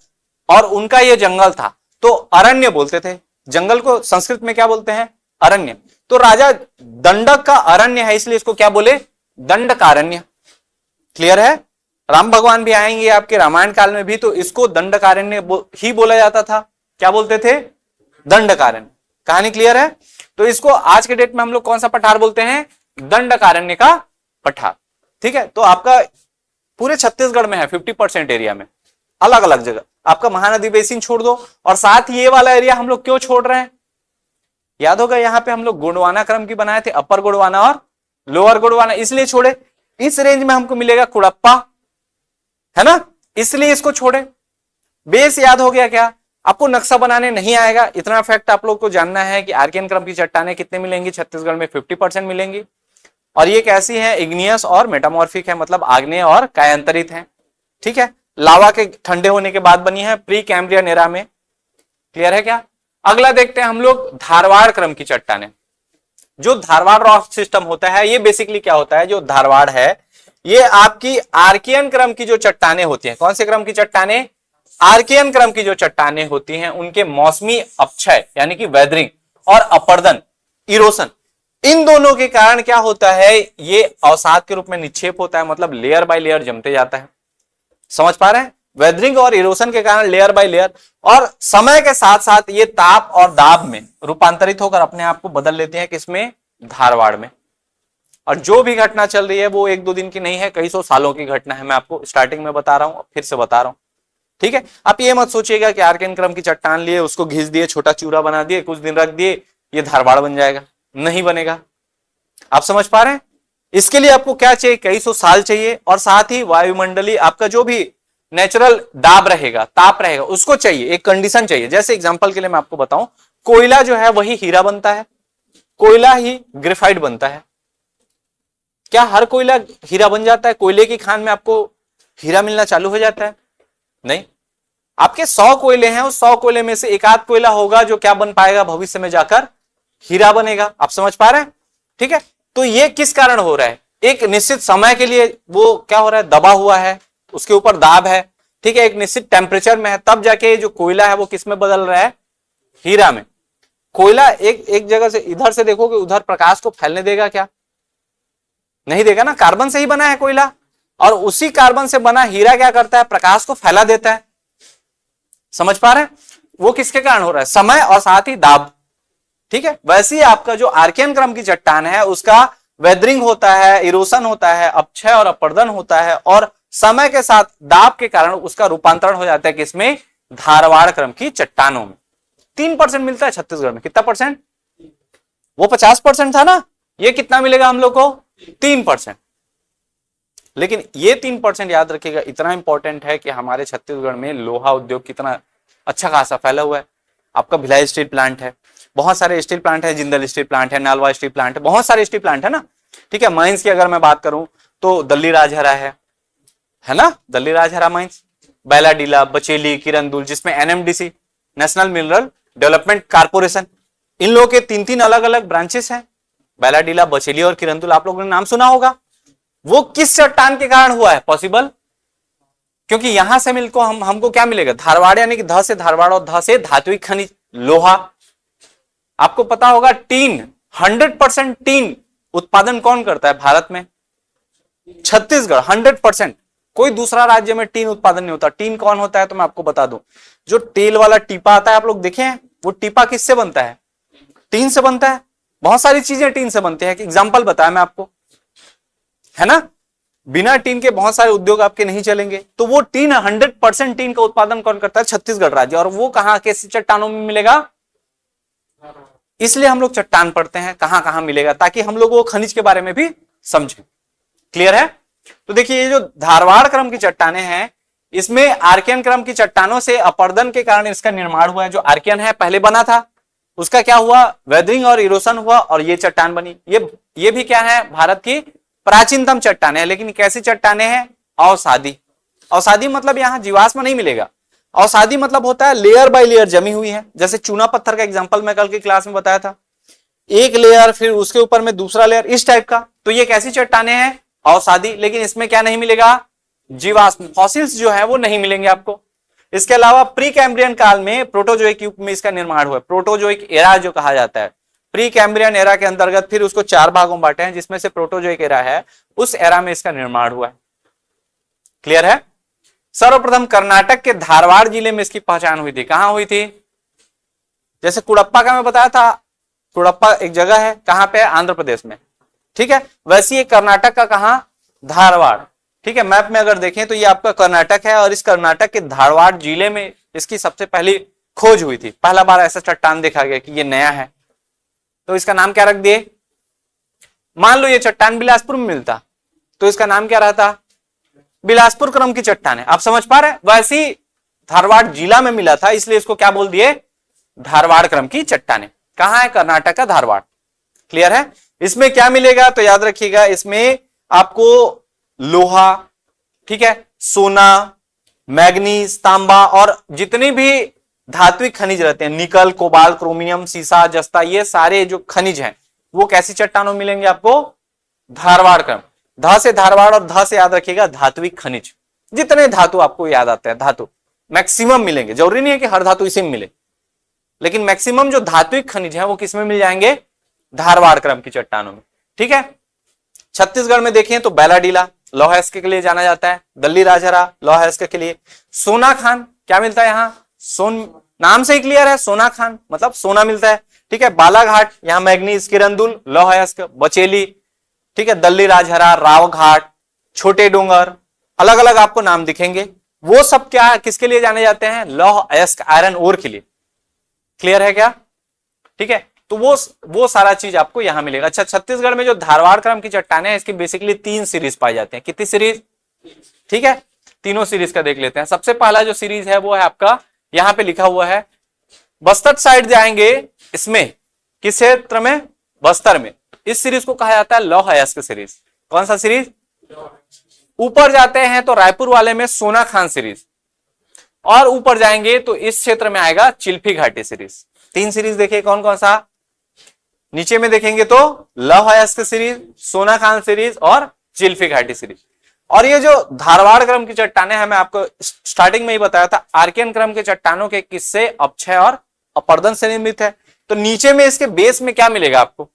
और उनका ये जंगल था तो अरण्य बोलते थे। जंगल को संस्कृत में क्या बोलते हैं? अरण्य। तो राजा दंडक का अरण्य है इसलिए इसको क्या बोले? दंडकारण्य। क्लियर है? राम भगवान भी आएंगे आपके रामायण काल में भी तो इसको दंडकारण्य ही बोला जाता था। क्या बोलते थे? दंडकारण्य। कहानी क्लियर है? तो इसको आज के डेट में हम लोग कौन सा पठार बोलते हैं? दंडकारण्य का पठार। ठीक है। तो आपका पूरे छत्तीसगढ़ में है 50% एरिया में, अलग अलग जगह। आपका महानदी बेसिन छोड़ दो और साथ ये वाला एरिया हम लोग क्यों छोड़ रहे हैं? याद होगा यहां पे हम लोग गोंडवाना क्रम की बनाए थे, अपर गोंडवाना और लोअर गोंडवाना, इसलिए छोड़े। इस रेंज में हमको मिलेगा कुड़प्पा, है ना, इसलिए इसको छोड़े। बेस याद हो गया क्या? आपको नक्शा बनाने नहीं आएगा, इतना फैक्ट आप लोग को जानना है कि आर्कियन क्रम की चट्टानें कितने मिलेंगी छत्तीसगढ़ में? 50% मिलेंगी। और ये कैसी है? इग्नियस और मेटामॉर्फिक है, मतलब आग्नेय और कायांतरित है। ठीक है। लावा के ठंडे होने के बाद बनी है, प्री कैम्ब्रियन एरा में। क्लियर है क्या? अगला देखते हैं हम लोग धारवाड़ क्रम की चट्टानें। जो धारवाड़ रॉक सिस्टम होता है ये बेसिकली क्या होता है? जो धारवाड़ है ये आपकी आर्कियन क्रम की जो चट्टानें होती हैं। कौन से क्रम की चट्टानें? आर्कियन क्रम की जो चट्टानें होती हैं उनके मौसमी अपक्षय यानी कि वेदरिंग और अपर्दन, इरोशन, इन दोनों के कारण क्या होता है? ये अवसाद के रूप में निक्षेप होता है, मतलब लेयर बाय लेयर जमते जाता है। समझ पा रहे हैं? वेदरिंग और इरोशन के कारण लेयर बाय लेयर, और समय के साथ साथ ये ताप और दाब में रूपांतरित होकर अपने आप को बदल लेते हैं। किसमें? धारवाड़ में। और जो भी घटना चल रही है वो एक दो दिन की नहीं है, कई सौ सालों की घटना है। मैं आपको स्टार्टिंग में बता रहा हूं, फिर से बता रहा हूं। ठीक है। आप ये मत सोचिएगा कि आर्कियन क्रम की चट्टान लिए, उसको घिस दिए, छोटा चूरा बना दिए, कुछ दिन रख दिए, ये धारवाड़ बन जाएगा। नहीं बनेगा। आप समझ पा रहे हैं? इसके लिए आपको क्या चाहिए? कई सौ साल चाहिए, और साथ ही वायुमंडलीय आपका जो भी नेचुरल दाब रहेगा, ताप रहेगा, उसको चाहिए, एक कंडीशन चाहिए। जैसे एग्जांपल के लिए मैं आपको बताऊं, कोयला जो है वही हीरा बनता है, कोयला ही ग्रेफाइट बनता है। क्या हर कोयला हीरा बन जाता है? कोयले की खान में आपको हीरा मिलना चालू हो जाता है? नहीं। आपके 100 कोयले हैं, उस 100 कोयले में से एक आध कोयला होगा जो क्या बन पाएगा? भविष्य में जाकर हीरा बनेगा। आप समझ पा रहे हैं? ठीक है। तो ये किस कारण हो रहा है? एक निश्चित समय के लिए वो क्या हो रहा है? दबा हुआ है, उसके ऊपर दाब है। ठीक है। एक निश्चित टेम्परेचर में है, तब जाके जो कोयला है वो किस में बदल रहा है? हीरा में। कोयला एक जगह से इधर से देखोगे उधर प्रकाश को फैलने देगा क्या? नहीं देगा ना। कार्बन से ही बना है कोयला, और उसी कार्बन से बना हीरा क्या करता है? प्रकाश को फैला देता है। समझ पा रहे हैं? वो किसके कारण हो रहा है? समय और साथ ही दाब। ठीक है, वैसे ही आपका जो आर्कियन क्रम की चट्टान है उसका वेदरिंग होता है, इरोशन होता है, अपक्षय और अपर्दन होता है, और समय के साथ दाब के कारण उसका रूपांतरण हो जाता है किसमें? धारवाड़ क्रम की चट्टानों में। 3% मिलता है छत्तीसगढ़ में। कितना परसेंट? वो 50% था ना, ये कितना मिलेगा हम लोग को? 3%। लेकिन ये 3% याद रखिएगा, इतना इंपॉर्टेंट है कि हमारे छत्तीसगढ़ में लोहा उद्योग कितना अच्छा खासा फैला हुआ है। आपका भिलाई स्टील प्लांट है, बहुत सारे स्टील प्लांट है, जिंदल स्टील प्लांट है, नालवा स्टील प्लांट है, बहुत सारे स्टील प्लांट है ना। ठीक है, माइंस की अगर मैं बात करूं तो दल्ली राजहरा है ना, दल्ली राजहरा माइंस, बैलाडीला, बचेली, किरंदुल, जिसमें NMDC, national mineral development corporation, इन लोगों के 3-3 अलग अलग ब्रांचेस हैं। बैलाडीला, बचेली और किरंदुल, आप लोगों ने नाम सुना होगा। वो किस चट्टान के कारण हुआ है पॉसिबल? क्योंकि यहां से मिलको हमको क्या मिलेगा? धारवाड़, यानी कि ध से धारवाड़ और ध से धात्विक खनिज लोहा। आपको पता होगा टीन, 100% टीन उत्पादन कौन करता है भारत में? छत्तीसगढ़। 100%। कोई दूसरा राज्य में टीन उत्पादन नहीं होता। टीन कौन होता है तो मैं आपको बता दूं, जो तेल वाला टीपा आता है, आप लोग देखे हैं, वो टीपा किससे बनता है? टीन से बनता है। बहुत सारी चीजें टीन से बनती है। एग्जाम्पल बताया मैं आपको, है ना। बिना टीन के बहुत सारे उद्योग आपके नहीं चलेंगे। तो वो टीन, 100% टीन का उत्पादन कौन करता है? छत्तीसगढ़ राज्य। और वो कहां, कैसी चट्टानों में मिलेगा? इसलिए हम लोग चट्टान पढ़ते हैं, कहां कहां मिलेगा, ताकि हम लोग वो खनिज के बारे में भी समझें। क्लियर है? तो देखिए, ये जो धारवाड़ क्रम की चट्टानें हैं, इसमें आर्कियन क्रम की चट्टानों से अपर्दन के कारण इसका निर्माण हुआ है। जो आर्कियन है पहले बना था, उसका क्या हुआ? वेदरिंग और इरोशन हुआ और ये चट्टान बनी। ये भी क्या है? भारत की प्राचीनतम चट्टानें हैं। लेकिन कैसी चट्टानें हैं? अवसादी। अवसादी मतलब यहां जीवाश्म नहीं मिलेगा। अवसादी मतलब होता है लेयर बाय लेयर जमी हुई है। जैसे चूना पत्थर का एग्जांपल मैं कल की क्लास में बताया था, एक लेयर, फिर उसके ऊपर में दूसरा लेयर, इस टाइप का। तो ये कैसी चट्टानें हैं? अवसादी। लेकिन इसमें क्या नहीं मिलेगा? जीवाश्म, फॉसिल्स जो है वो नहीं मिलेंगे आपको। इसके अलावा प्री कैम्ब्रियन काल में प्रोटोजोइक युग में इसका निर्माण हुआ। प्रोटोजोइक एरा जो कहा जाता है, प्री कैम्ब्रियन एरा के अंतर्गत फिर उसको 4 भागों में बांटे हैं, जिसमें से प्रोटोजोइक एरा है, उस एरा में इसका निर्माण हुआ है। क्लियर है? सर्वप्रथम कर्नाटक के धारवाड़ जिले में इसकी पहचान हुई थी। कहां हुई थी? जैसे कुड़प्पा का मैं बताया था, कुड़प्पा एक जगह है, कहां पे? आंध्र प्रदेश में। ठीक है, वैसे ही कर्नाटक का कहां? धारवाड़। ठीक है, मैप में अगर देखें तो ये आपका कर्नाटक है, और इस कर्नाटक के धारवाड़ जिले में इसकी सबसे पहली खोज हुई थी। पहला बार ऐसा चट्टान देखा गया कि ये नया है, तो इसका नाम क्या रख दिए? मान लो ये चट्टान बिलासपुर में मिलता तो इसका नाम क्या रहता? बिलासपुर क्रम की चट्टान है। आप समझ पा रहे हैं? वैसे ही धारवाड़ जिला में मिला था, इसलिए इसको क्या बोल दिए? धारवाड़ क्रम की चट्टानें। कहां है? कर्नाटक का धारवाड़। क्लियर है? इसमें क्या मिलेगा तो याद रखिएगा, इसमें आपको लोहा, ठीक है, सोना, मैग्नीज, तांबा और जितने भी धात्विक खनिज रहते हैं, निकल, कोबाल्ट, क्रोमियम, सीसा, जस्ता, ये सारे जो खनिज हैं वो कैसी चट्टानों में मिलेंगे आपको? धारवाड़ क्रम। ध से धारवाड़ और ध से याद रखिएगा धात्विक खनिज। जितने धातु आपको याद आते हैं, धातु मैक्सिमम मिलेंगे। जरूरी नहीं है कि हर धातु इसी में मिले, लेकिन मैक्सिमम जो धात्विक खनिज है वो किसमें मिल जाएंगे? धारवाड़ क्रम की चट्टानों में। ठीक है, छत्तीसगढ़ में देखें तो बैलाडीला लौह अयस्क के लिए जाना जाता है, दल्ली राजहरा लौह अयस्क के लिए, सोना खान क्या मिलता है यहाँ? नाम से ही क्लियर है, सोना खान मतलब सोना मिलता है। ठीक है, बालाघाट यहाँ मैग्नीज, किरंदुल लौह अयस्क, बचेली, ठीक है, दल्ली राजहरा, रावघाट, छोटे डोंगर, अलग अलग आपको नाम दिखेंगे। वो सब क्या किसके लिए जाने जाते हैं? लौह अयस्क, आयरन ओर के लिए। क्लियर है क्या? ठीक है, तो वो सारा चीज आपको यहां मिलेगा। अच्छा, छत्तीसगढ़ में जो धारवाड़ क्रम की चट्टानें हैं, इसकी बेसिकली 3 सीरीज पाई जाते हैं। कितनी सीरीज? ठीक है, तीनों सीरीज का देख लेते हैं। सबसे पहला जो सीरीज है वो है आपका, यहां पे लिखा हुआ है, बस्तर साइड जाएंगे इसमें, किस क्षेत्र में? बस्तर में। इस सीरीज को कहा जाता है लौह अयस्क सीरीज। कौन सा सीरीज? ऊपर जाते हैं तो रायपुर वाले में सोना खान सीरीज, और ऊपर जाएंगे तो इस क्षेत्र में आएगा चिल्फी घाटी सीरीज। 3 सीरीज देखिए कौन कौन सा। नीचे में देखेंगे तो लौह अयस्क सीरीज, सोना खान सीरीज और चिल्फी घाटी सीरीज। और ये जो धारवाड़ क्रम की चट्टानें हैं, मैं आपको स्टार्टिंग में ही बताया था, आर्कियन क्रम के चट्टानों के किस्से अपक्षय और अपर्दन से निर्मित है। तो नीचे में इसके बेस में क्या मिलेगा आपको?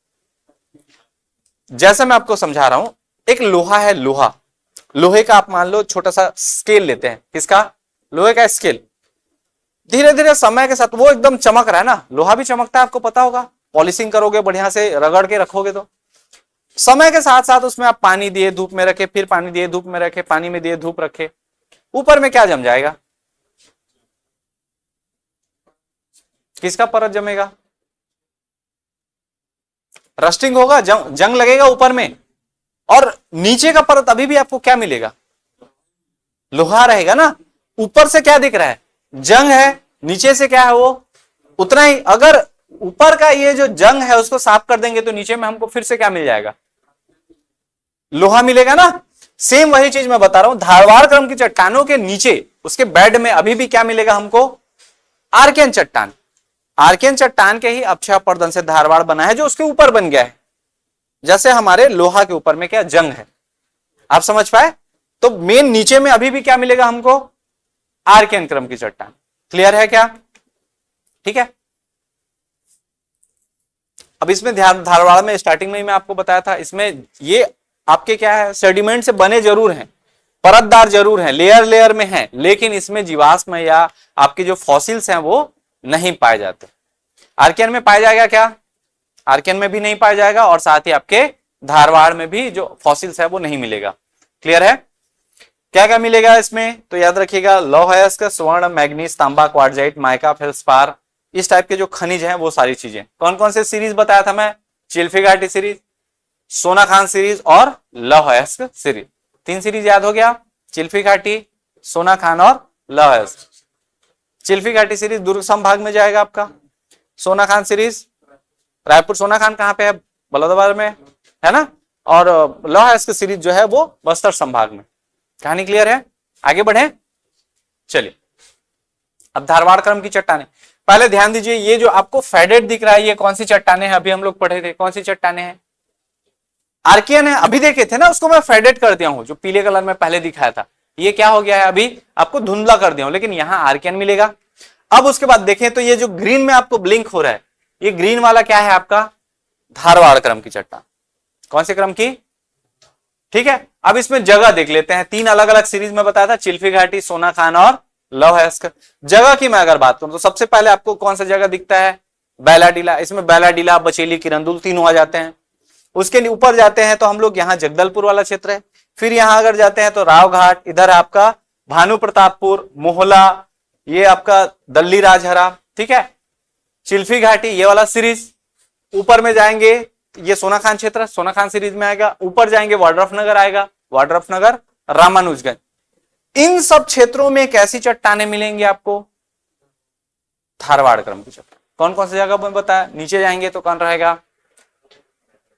जैसे मैं आपको समझा रहा हूं, एक लोहा है, लोहा, लोहे का आप मान लो छोटा सा स्केल लेते हैं। किसका? लोहे का स्केल। धीरे धीरे समय के साथ वो एकदम चमक रहा है ना, लोहा भी चमकता है, आपको पता होगा, पॉलिशिंग करोगे बढ़िया से रगड़ के रखोगे तो समय के साथ साथ उसमें आप पानी दिए, धूप में रखे, फिर पानी दिए, धूप में रखे, पानी में दिए, धूप रखे, ऊपर में क्या जम जाएगा? किसका परत जमेगा? रस्टिंग होगा, जंग लगेगा ऊपर में, और नीचे का परत अभी भी आपको क्या मिलेगा? लोहा रहेगा ना। ऊपर से क्या दिख रहा है? जंग है, नीचे से क्या है वो उतना ही। अगर ऊपर का ये जो जंग है उसको साफ कर देंगे तो नीचे में हमको फिर से क्या मिल जाएगा? लोहा मिलेगा ना। सेम वही चीज मैं बता रहा हूं, धारवाड़ क्रम की चट्टानों के नीचे उसके बेड में अभी भी क्या मिलेगा हमको? आर्कियन चट्टान। आर्कियन चट्टान के ही अपक्षयपर्दन से धारवाड़ बना है, जो उसके ऊपर बन गया है, जैसे हमारे लोहा के ऊपर में क्या जंग है। आप समझ पाए? तो मेन नीचे में अभी भी क्या मिलेगा हमको? आर्कियन क्रम की चट्टान। क्लियर है क्या? ठीक है। अब इसमें धारवाड़ में स्टार्टिंग में ही मैं आपको बताया था, इसमें ये आपके क्या है, सेडिमेंट से बने जरूर हैं, परतदार जरूर हैं, लेयर लेयर में हैं, लेकिन इसमें जीवाश्म या आपके जो फॉसिल्स हैं वो नहीं पाए जाते। आर्कियन में पाया जाएगा क्या? आर्कियन में भी नहीं पाया जाएगा, और साथ ही आपके धारवाड़ में भी जो फॉसिल्स है वो नहीं मिलेगा। क्लियर है? क्या क्या मिलेगा इसमें? तो याद रखिएगा, लौह अयस्क, स्वर्ण, मैग्नीज, तांबा, क्वार्टजाइट, माइका, फेल्सपार, इस टाइप के जो खनिज हैं वो सारी चीजें। कौन कौन से सीरीज बताया था मैं? चिल्फी घाटी सीरीज, सोना खान सीरीज और लौह अयस्क सीरीज। 3 सीरीज याद हो गया, चिल्फी घाटी, सोना खान और लौह अयस्क। चिल्फी घाटी सीरीज दुर्ग संभाग में जाएगा आपका, सोना खान सीरीज रायपुर, सोना खान कहाँ पे है? बलौदाबाद में है ना, और लौह अयस्क सीरीज जो है वो बस्तर संभाग में। कहानी क्लियर है? आगे बढ़े, चलिए। अब धारवाड़ क्रम की चट्टानें, पहले ध्यान दीजिए, ये जो आपको फेडेड दिख रहा है ये कौन सी चट्टानें हैं? अभी हम लोग पढ़े थे, कौन सी चट्टानें हैं? आर्कियन है, अभी देखे थे ना, उसको मैं फेडेड कर दिया हूं, जो पीले कलर में पहले दिखाया था, ये क्या हो गया है अभी आपको धुंधला कर दिया हूं, लेकिन यहां आर्कियन मिलेगा। अब उसके बाद देखें तो ये जो ग्रीन में आपको ब्लिंक हो रहा है, ये ग्रीन वाला क्या है आपका? धारवाड़ क्रम की चट्टान। कौन से क्रम की? ठीक है। अब इसमें जगह देख लेते हैं, 3 अलग अलग सीरीज में बताया था, चिल्फी घाटी, सोना खान और लौह अयस्क। जगह की मैं अगर बात करूं तो सबसे पहले आपको कौन सा जगह दिखता है? बैलाडीला। इसमें बैलाडीला, बचेली, किरंदुल तीनों आ जाते हैं। उसके ऊपर जाते हैं तो हम लोग यहाँ जगदलपुर वाला क्षेत्र है, फिर यहां अगर जाते हैं तो रावघाट, इधर आपका भानु प्रतापपुर, मोहला, ये आपका दल्ली राजहरा, ठीक है, चिल्फी घाटी, ये वाला सीरीज। ऊपर में जाएंगे ये सोना खान क्षेत्र, सोना खान सीरीज में आएगा। ऊपर जाएंगे वाड्रफनगर आएगा, वाड्रफनगर, रामानुजगंज। इन सब क्षेत्रों में कैसी चट्टानें मिलेंगी आपको? धारवाड़ क्रम की चट्टान। कौन कौन सी जगह में बताया? नीचे जाएंगे तो कौन रहेगा?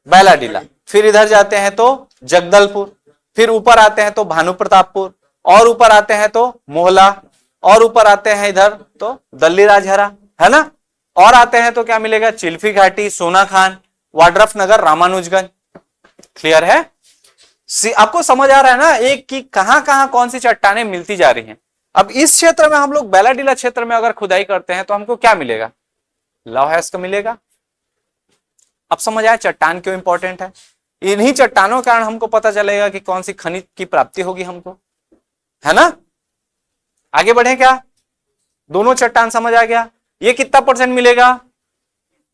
बैलाडीला, फिर इधर जाते हैं तो जगदलपुर, फिर ऊपर आते हैं तो भानु प्रतापपुर, और ऊपर आते हैं तो मोहला, और ऊपर आते हैं इधर तो दल्ली राजहरा, है ना, और आते हैं तो क्या मिलेगा? चिल्फी घाटी, सोना खान, वाड्रफनगर, रामानुजगंज। क्लियर है? आपको समझ आ रहा है ना एक कि कहां कहां कौन सी चट्टानें मिलती जा रही हैं। अब इस क्षेत्र में हम लोग बैलाडीला क्षेत्र में अगर खुदाई करते हैं तो हमको क्या मिलेगा? लौह अयस्क मिलेगा। अब समझ आया चट्टान क्यों इंपॉर्टेंट है? इन्हीं चट्टानों के कारण हमको पता चलेगा कि कौन सी खनिज की प्राप्ति होगी हमको, है ना। आगे बढ़े क्या? दोनों चट्टान समझ आ गया। ये कितना % मिलेगा?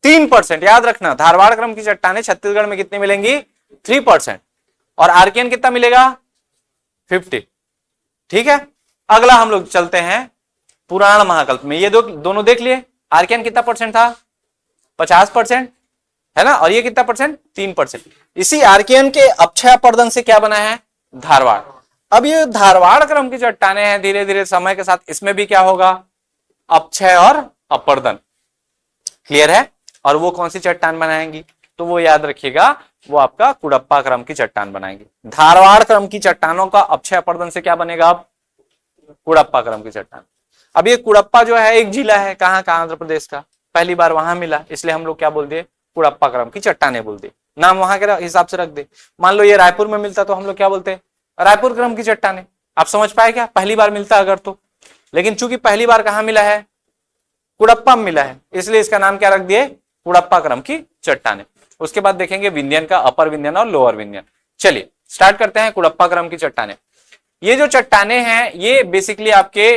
3%। याद रखना, धारवाड़ क्रम की चट्टानें छत्तीसगढ़ में कितनी मिलेंगी? 3%। और आर्कियन कितना मिलेगा? 50। ठीक है। अगला हम लोग चलते हैं पुराण महाकल्प में। ये दोनों देख लिए। आर्कियन कितना % था? 50%, है ना, और ये कितना %? 3%। इसी आर्कियन के अपक्षयपर्दन से क्या बना है? धारवाड़। अब ये धारवाड़ क्रम की चट्टानें हैं, धीरे धीरे समय के साथ इसमें भी क्या होगा? अपक्षय और अपर्दन। क्लियर है? और वो कौन सी चट्टान बनाएंगी? तो वो याद रखिएगा, वो आपका कुड़प्पा क्रम की चट्टान बनाएंगी। धारवाड़ क्रम की चट्टानों का अपक्षय अपर्दन से क्या बनेगा? अब कुड़प्पा क्रम की चट्टान। अब ये कुड़प्पा जो है एक जिला है, कहाँ का? आंध्र प्रदेश का। पहली बार वहां मिला, इसलिए हम लोग क्या बोल दिए? कुड़प्पा क्रम की चट्टानें बोल दिए। नाम वहां के हिसाब से रख दे। मान लो ये रायपुर में मिलता तो हम लोग क्या बोलते? रायपुर क्रम की चट्टानें। आप समझ पाए क्या? पहली बार मिलता अगर तो, लेकिन चूंकि पहली बार कहां मिला है? कुड़प्पा में मिला है, इसलिए इसका नाम क्या रख दिए? कुड़प्पा क्रम की चट्टानें। उसके बाद देखेंगे विंध्यन का, अपर विंध्यन और लोअर विंध्यन। चलिए स्टार्ट करते हैं कुड़प्पा क्रम की चट्टानें। ये जो चट्टानें हैं ये बेसिकली आपके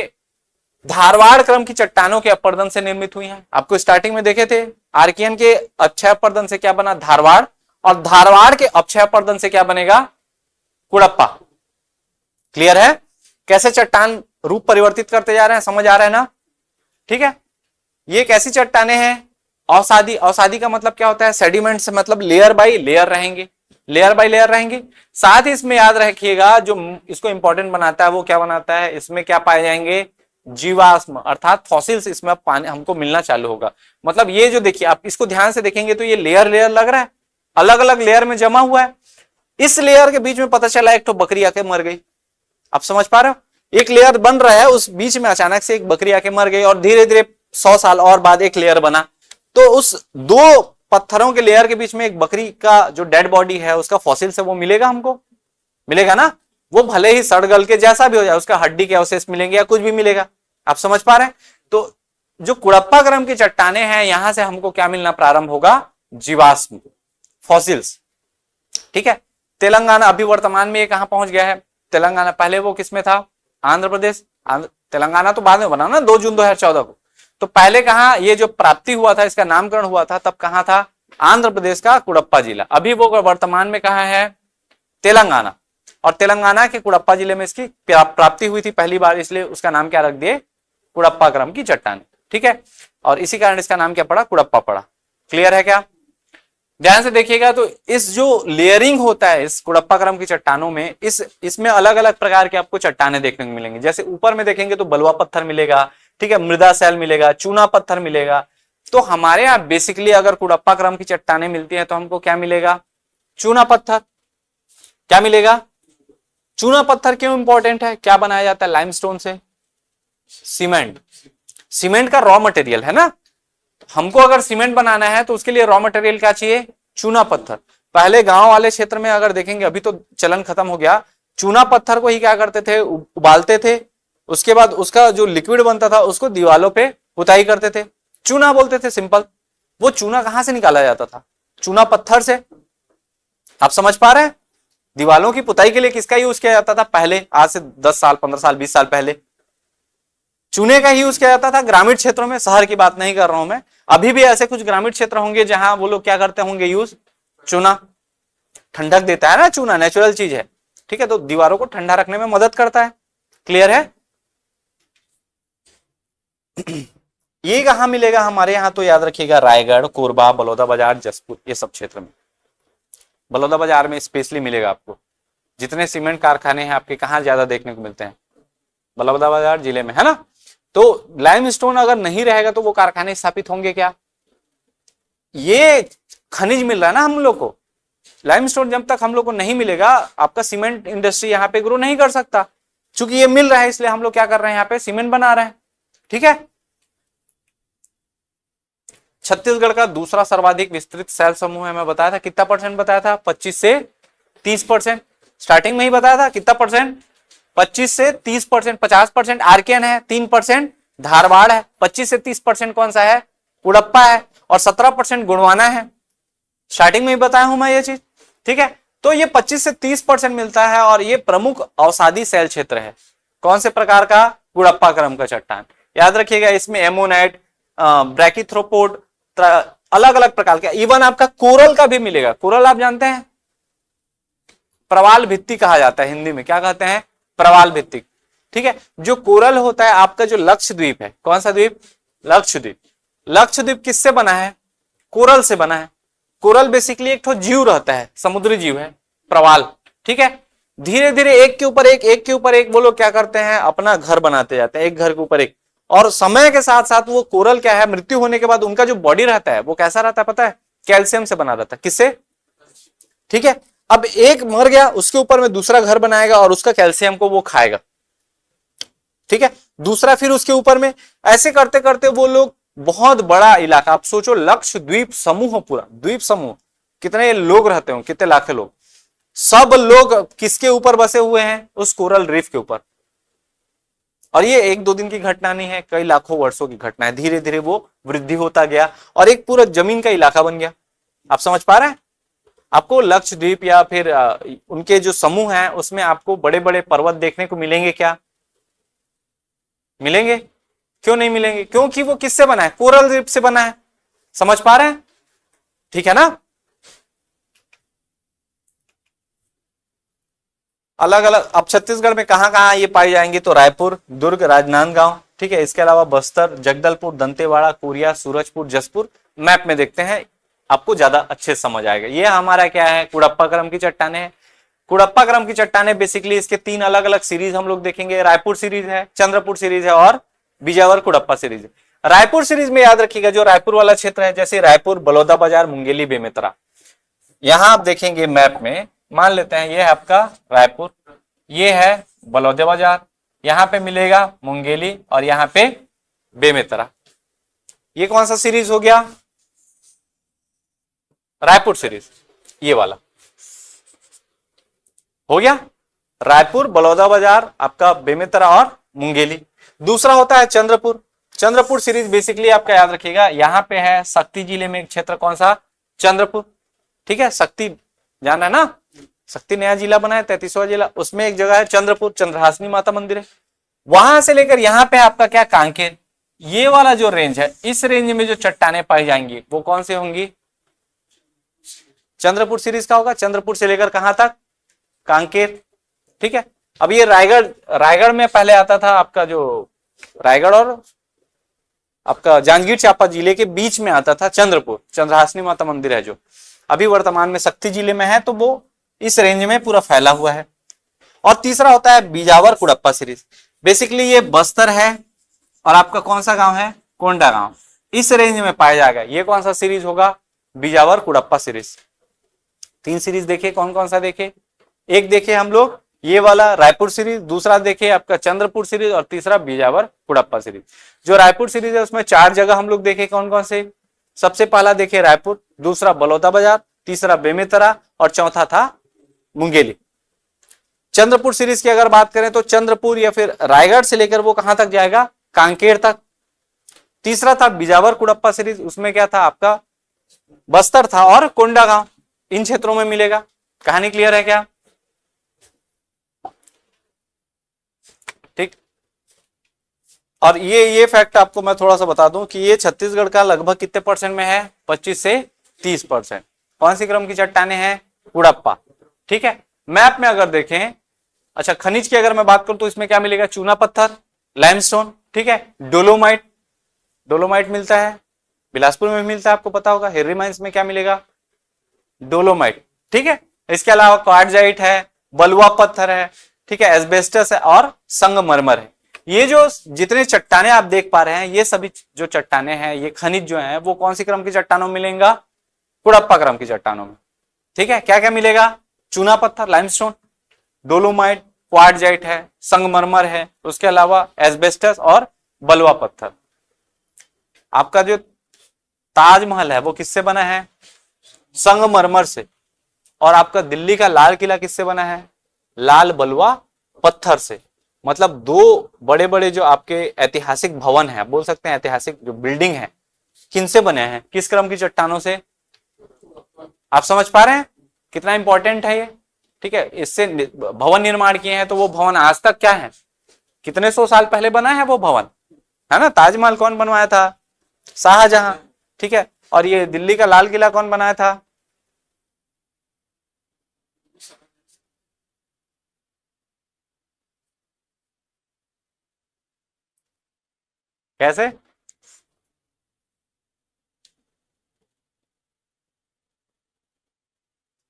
धारवाड़ क्रम की चट्टानों के अपरदन से निर्मित हुई हैं। आपको स्टार्टिंग में देखे थे आर्कियन के अक्षय अपरदन से क्या बना, धारवाड़, और धारवाड़ के अक्षय अपरदन से क्या बनेगा, कुड़प्पा। क्लियर है? कैसे चट्टान रूप परिवर्तित करते जा रहे हैं, समझ आ रहा है ना? ठीक है, ये कैसी चट्टाने हैं, अवसादी। अवसादी का मतलब क्या होता है, सेडिमेंट से मतलब लेयर बाय लेयर रहेंगे, लेयर बाय लेयर रहेंगे। साथ ही इसमें याद रखिएगा जो इसको इंपॉर्टेंट बनाता है वो क्या बनाता है, इसमें क्या पाए जाएंगे, जीवाश्म अर्थात फॉसिल्स इसमें अब पाने हमको मिलना चालू होगा। मतलब ये जो देखिए आप इसको ध्यान से देखेंगे तो ये लेयर लेयर लग रहा है, अलग अलग लेयर में जमा हुआ है। इस लेयर के बीच में पता चला एक तो बकरी आके मर गई। आप समझ पा रहे हो, एक लेयर बन रहा है, उस बीच में अचानक से एक बकरी आके मर गई और धीरे धीरे 100 साल और बाद एक लेयर बना। तो उस दो पत्थरों के लेयर के बीच में एक बकरी का जो डेड बॉडी है उसका फॉसिल से वो मिलेगा, हमको मिलेगा ना। वो भले ही सड़ गल के जैसा भी हो जाए, उसका हड्डी के अवशेष मिलेंगे या कुछ भी मिलेगा। आप समझ पा रहे हैं? तो जो कुड़प्पा क्रम की चट्टाने हैं यहां से हमको क्या मिलना प्रारंभ होगा, जीवाश्म, फॉसिल्स। ठीक है, तेलंगाना अभी वर्तमान में ये कहां पहुंच गया है, तेलंगाना। पहले वो किसमें था, आंध्र प्रदेश। तेलंगाना तो बाद में बना ना 2 जून 2014 को। तो पहले कहां ये जो प्राप्ति हुआ था, इसका नामकरण हुआ था, तब कहां था, आंध्र प्रदेश का कुड़प्पा जिला। अभी वो वर्तमान में कहां है, तेलंगाना। और तेलंगाना के कुड़प्पा जिले में इसकी प्राप्ति हुई थी पहली बार, इसलिए उसका नाम क्या रख दिए, कुड़प्पा क्रम की चट्टान। ठीक है, और इसी कारण इसका नाम क्या पड़ा, कुड़प्पा पड़ा। क्लियर है क्या? ध्यान से देखिएगा तो इस जो लेयरिंग होता है इस कुड़प्पा क्रम की चट्टानों में, इसमें अलग अलग प्रकार के आपको चट्टाने देखने को मिलेंगे। जैसे ऊपर में देखेंगे तो बलुआ पत्थर मिलेगा, ठीक है, मृदा शैल मिलेगा, चूना पत्थर मिलेगा। तो हमारे यहाँ बेसिकली अगर कुड़प्पा क्रम की चट्टाने मिलती हैं तो हमको क्या मिलेगा, चूना पत्थर। क्या मिलेगा, चूना पत्थर। क्यों इंपॉर्टेंट है, क्या बनाया जाता है लाइमस्टोन से, सीमेंट। सीमेंट का रॉ मटेरियल है ना, हमको अगर सीमेंट बनाना है तो उसके लिए रॉ मटेरियल क्या चाहिए, चूना पत्थर। पहले गांव वाले क्षेत्र में अगर देखेंगे, अभी तो चलन खत्म हो गया, चूना पत्थर को ही क्या करते थे, उबालते थे, उसके बाद उसका जो लिक्विड बनता था उसको दीवालों पे पुताई करते थे, चूना बोलते थे, सिंपल। वो चूना कहां से निकाला जाता था, चूना पत्थर से। आप समझ पा रहे हैं, दीवालों की पुताई के लिए किसका यूज किया जाता था पहले, आज से 10 साल 15 साल 20 साल पहले, चूने का यूज किया जाता था ग्रामीण क्षेत्रों में। शहर की बात नहीं कर रहा हूं मैं, अभी भी ऐसे कुछ ग्रामीण क्षेत्र होंगे जहां वो लोग क्या करते होंगे, यूज चूना। ठंडक देता है ना चूना, नेचुरल चीज है, ठीक है, तो दीवारों को ठंडा रखने में मदद करता है। क्लियर है? ये कहां मिलेगा हमारे यहां, तो याद रखिएगा रायगढ़, कोरबा, बलौदाबाजार, जसपुर, ये सब क्षेत्र में। बलौदाबाजार में स्पेशली मिलेगा आपको। जितने सीमेंट कारखाने हैं आपके कहां ज्यादा देखने को मिलते हैं, बलौदाबाजार जिले में, है ना। तो लाइमस्टोन अगर नहीं रहेगा तो वो कारखाने स्थापित होंगे क्या, ये खनिज मिल रहा है ना हम लोग को। लाइमस्टोन जब तक हम लोग को नहीं मिलेगा, आपका सीमेंट इंडस्ट्री यहाँ पे ग्रो नहीं कर सकता। चूंकि ये मिल रहा है इसलिए हम लोग क्या कर रहे हैं, यहाँ पे सीमेंट बना रहे हैं। ठीक है, छत्तीसगढ़ का दूसरा सर्वाधिक विस्तृत शैल समूह है, मैं बताया था, कितना परसेंट बताया था, 25 से 30%। स्टार्टिंग में ही बताया था कितना परसेंट, 25 से 30%। 50% आर्कियन है, 3% धारवाड़ है, 25 से 30% कौन सा है, कुड़प्पा है, और 17% गुणवाना है। स्टार्टिंग में ही बताया हूं मैं ये चीज। ठीक है, तो ये 25 से 30% मिलता है और ये प्रमुख अवसादी शैल क्षेत्र है। कौन से प्रकार का, कुड़प्पा क्रम का चट्टान। याद रखिएगा इसमें एमोनाइट, ब्रैकिथ्रोपोड, अलग अलग प्रकार के, इवन आपका कोरल का भी मिलेगा। कोरल आप जानते हैं, प्रवाल भित्ति कहा जाता है हिंदी में, क्या कहते हैं, प्रवाल भित्ति। ठीक है, जो कोरल होता है आपका जो लक्षद्वीप है, कौन सा द्वीप, लक्षद्वीप। लक्षद्वीप किससे बना है, कोरल से बना है। कोरल बेसिकली एक तो जीव रहता है, समुद्री जीव है, प्रवाल। ठीक है, धीरे धीरे एक के ऊपर एक वो लोग क्या करते हैं, अपना घर बनाते जाते हैं, एक घर के ऊपर एक। और समय के साथ साथ वो कोरल क्या है, मृत्यु होने के बाद उनका जो बॉडी रहता है वो कैसा रहता है पता है, कैल्शियम से बना रहता है। किससे, ठीक है, अब एक मर गया, उसके ऊपर में दूसरा घर बनाएगा और उसका कैल्शियम को वो खाएगा। ठीक है, दूसरा फिर उसके ऊपर में, ऐसे करते करते वो लोग बहुत बड़ा इलाका, आप सोचो लक्षद्वीप समूह, पूरा द्वीप समूह, कितने लोग रहते हो, कितने लाखे लोग, सब लोग किसके ऊपर बसे हुए हैं, उस कोरल रीफ के ऊपर। और ये 1-2 दिन की घटना नहीं है, कई लाखों वर्षों की घटना है। धीरे धीरे वो वृद्धि होता गया और एक पूरा जमीन का इलाका बन गया। आप समझ पा रहे हैं, आपको लक्षद्वीप या फिर उनके जो समूह हैं उसमें आपको बड़े बड़े पर्वत देखने को मिलेंगे, क्या मिलेंगे, क्यों नहीं मिलेंगे? क्योंकि वो किससे बना है? कोरल रीफ से बना है। समझ पा रहे हैं? ठीक है ना? अलग अलग अब छत्तीसगढ़ में कहां कहां ये पाई जाएंगी? तो रायपुर, दुर्ग, राजनांदगांव, ठीक है। इसके अलावा बस्तर, जगदलपुर, दंतेवाड़ा, कोरिया, सूरजपुर, जसपुर। मैप में देखते हैं, आपको ज्यादा अच्छे से समझ आएगा। ये हमारा क्या है? कुड़प्पा क्रम की चट्टाने हैं। कुड़प्पा क्रम की चट्टाने बेसिकली इसके 3 अलग अलग सीरीज हम लोग देखेंगे। रायपुर सीरीज है, चंद्रपुर सीरीज है और बीजावर कुड़प्पा सीरीज है। रायपुर सीरीज में याद रखिएगा, जो रायपुर वाला क्षेत्र है, जैसे रायपुर, बलौदाबाजार, मुंगेली, बेमेतरा, यहां आप देखेंगे मैप में, मान लेते हैं ये है आपका रायपुर, ये है बलौदाबाजार, यहां पे मिलेगा मुंगेली और यहां पे बेमेतरा। ये कौन सा सीरीज हो गया? रायपुर सीरीज, ये वाला हो गया। रायपुर, बलौदाबाजार, आपका बेमेतरा और मुंगेली। दूसरा होता है चंद्रपुर। चंद्रपुर सीरीज बेसिकली आपका याद रखिएगा, यहां पे है शक्ति जिले में एक क्षेत्र, कौन सा? चंद्रपुर, ठीक है। शक्ति जाना है ना, शक्ति नया जिला बना है, 33वां जिला, उसमें एक जगह है चंद्रपुर, चंद्रहासिनी माता मंदिर है। वहां से लेकर यहां पे आपका क्या? कांकेर। ये वाला जो रेंज है, इस रेंज में जो चट्टाने पाई जाएंगी वो कौन से होंगी? चंद्रपुर सीरीज का होगा। चंद्रपुर से लेकर कहां तक? कांकेर, ठीक है। अब ये रायगढ़ में पहले आता था आपका, जो रायगढ़ और आपका जांजगीर चांपा जिले के बीच में आता था चंद्रपुर, चंद्रहासिनी माता मंदिर है, जो अभी वर्तमान में शक्ति जिले में है, तो वो इस रेंज में पूरा फैला हुआ है। और तीसरा होता है बीजावर कुड़प्पा सीरीज। बेसिकली ये बस्तर है और आपका कौन सा गांव है? कोंडा गांव, इस रेंज में पाया जाएगा। ये कौन सा सीरीज होगा? बीजावर कुड़प्पा सीरीज। 3 सीरीज देखे, कौन कौन सा देखे? एक देखे हम लोग ये वाला रायपुर सीरीज, दूसरा देखे आपका चंद्रपुर सीरीज और तीसरा बीजावर कुड़प्पा सीरीज। जो रायपुर सीरीज है उसमें 4 जगह हम लोग देखे, कौन कौन से? सबसे पहला देखे रायपुर, दूसरा बलौदाबाजार, तीसरा बेमेतरा और चौथा था मुंगेली। चंद्रपुर सीरीज की अगर बात करें तो चंद्रपुर या फिर रायगढ़ से लेकर वो कहां तक जाएगा? कांकेर तक। तीसरा था बीजावर कुड़प्पा सीरीज, उसमें क्या था आपका? बस्तर था और कोंडागांव, इन क्षेत्रों में मिलेगा। कहानी क्लियर है क्या? ठीक। और ये फैक्ट आपको मैं थोड़ा सा बता दूं कि ये छत्तीसगढ़ का लगभग कितने परसेंट में है? 25 से 30%। कौन सी क्रम की चट्टाने हैं? कुड़प्पा, ठीक है। मैप में अगर देखें, अच्छा खनिज की अगर मैं बात करूं तो इसमें क्या मिलेगा? चूना पत्थर, लाइमस्टोन, ठीक है। डोलोमाइट, डोलोमाइट मिलता है, बिलासपुर में मिलता है, आपको पता होगा। हेनरी माइंस में क्या मिलेगा? डोलोमाइट, ठीक है। इसके अलावा क्वार्टजाइट है, बलुआ पत्थर है, ठीक है, एस्बेस्टस है और संगमरमर है। ये जो जितने चट्टाने आप देख पा रहे हैं, ये सभी जो चट्टाने हैं, ये खनिज जो हैं, वो कौन सी क्रम की चट्टानों में मिलेगा? कुड़प्पा क्रम की चट्टानों में, ठीक है। क्या क्या मिलेगा? चूना पत्थर, लाइमस्टोन, डोलोमाइट, क्वार्टजाइट है, संगमरमर है, उसके अलावा एस्बेस्टस और बलुआ पत्थर। आपका जो ताजमहल है वो किससे बना है? संगमरमर से। और आपका दिल्ली का लाल किला किससे बना है? लाल बलुआ पत्थर से। मतलब 2 बड़े बड़े जो आपके ऐतिहासिक भवन है, बोल सकते हैं ऐतिहासिक जो बिल्डिंग है, किनसे बने हैं? किस क्रम की चट्टानों से? आप समझ पा रहे हैं कितना इंपॉर्टेंट है ये, ठीक है। इससे भवन निर्माण किए हैं, तो वो भवन आज तक क्या है? कितने 100 साल पहले बना है वो भवन, है ना। ताजमहल कौन बनवाया था? शाहजहां, ठीक है। और ये दिल्ली का लाल किला कौन बनाया था? कैसे?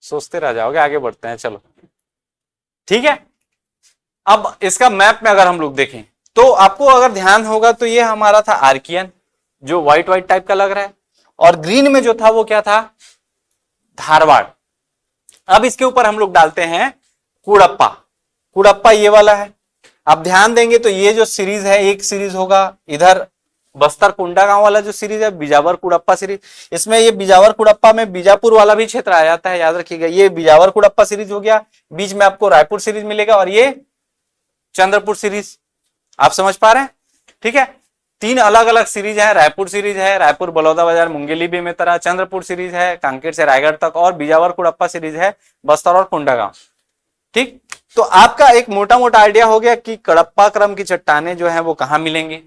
सोचते रह जाओगे, आगे बढ़ते हैं, चलो ठीक है। अब इसका मैप में अगर हम लोग देखें तो आपको अगर ध्यान होगा तो ये हमारा था आर्कियन, जो व्हाइट व्हाइट टाइप का लग रहा है, और ग्रीन में जो था वो क्या था? धारवाड़। अब इसके ऊपर हम लोग डालते हैं कुड़प्पा। कुड़प्पा ये वाला है। आप ध्यान देंगे तो ये जो सीरीज है, एक सीरीज होगा इधर बस्तर कोंडागांव वाला जो सीरीज है, बीजावर कुड़प्पा सीरीज। इसमें ये बीजावर कुड़प्पा में बीजापुर वाला भी क्षेत्र आ जाता है, याद रखिएगा। ये बीजावर कुड़प्पा सीरीज हो गया, बीच में आपको रायपुर सीरीज मिलेगा और ये चंद्रपुर सीरीज। आप समझ पा रहे हैं, ठीक है। 3 अलग अलग सीरीज है, रायपुर सीरीज है, रायपुर बलौदाबाजार मुंगेली बेमेतरा, चंद्रपुर सीरीज है कांकेर से रायगढ़ तक, और बीजावर कुड़प्पा सीरीज है बस्तर और कोंडागांव, ठीक। तो आपका एक मोटा मोटा आइडिया हो गया कि कडप्पा क्रम की चट्टाने जो है वो कहां मिलेंगे।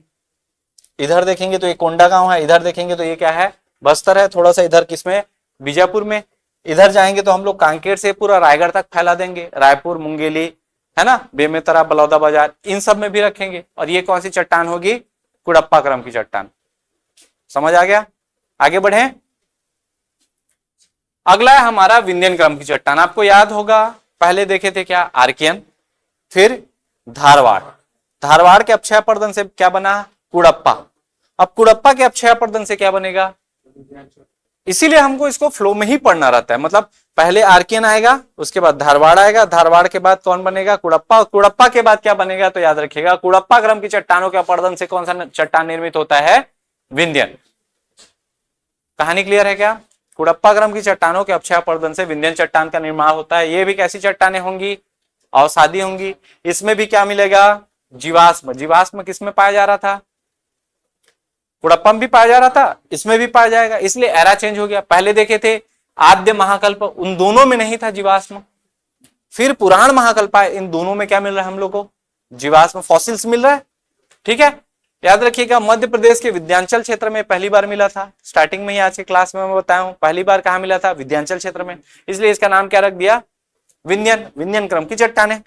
इधर देखेंगे तो ये कोंडा गांव है, इधर देखेंगे तो ये क्या है, बस्तर है, थोड़ा सा इधर किसमें, बीजापुर में। इधर जाएंगे तो हम लोग कांकेर से पूरा रायगढ़ तक फैला देंगे, रायपुर, मुंगेली, है ना, बेमेतरा, बलौदा बाजार, इन सब में भी रखेंगे। और ये कौन सी चट्टान होगी, कुड़प्पा क्रम की चट्टान। समझ आ गया, आगे बढ़े। अगला है हमारा विंध्यन क्रम की चट्टान। आपको याद होगा पहले देखे थे क्या, आर्कियन, फिर धारवाड़। धारवाड़ के अपक्षय पर्दन से क्या बना, कुड़प्पा। अब कुड़प्पा के अपक्षय पर्दन से क्या बनेगा, इसीलिए हमको इसको फ्लो में ही पढ़ना रहता है। मतलब पहले आर्कियन आएगा, उसके बाद धारवाड़ आएगा, धारवाड़ के बाद कौन बनेगा, कुड़प्पा, कुड़प्पा के बाद क्या बनेगा, तो याद रखिएगा कुड़प्पा क्रम की चट्टानों के अपर्दन से कौन सा चट्टान निर्मित होता है, विंध्यन। कहानी क्लियर है क्या, कुड़प्पा क्रम की चट्टानों के अपक्षय पर्दन से विंध्यन चट्टान का निर्माण होता है। ये भी कैसी चट्टानें होंगी, अवसादी होंगी। इसमें भी क्या मिलेगा, जीवाश्म। जीवाश्म किसमें पाया जा रहा था, कुड़प्पा में भी पाया जा रहा था, इसमें भी पाया जाएगा, इसलिए एरा चेंज हो गया। पहले देखे थे आद्य महाकल्प, उन दोनों में नहीं था जीवाश्म। फिर पुराण महाकल्प आए, इन दोनों में क्या मिल रहा है हम लोग को, जीवाश्म, फॉसिल्स मिल रहा है। ठीक है, याद रखिएगा मध्य प्रदेश के विंध्याचल क्षेत्र में पहली बार मिला था। स्टार्टिंग में ही आज के क्लास में मैं बताया हूं, पहली बार कहां मिला था, विंध्याचल क्षेत्र में, इसलिए इसका नाम क्या रख दिया, विंध्यन। विंध्यन क्रम की चट्टानें।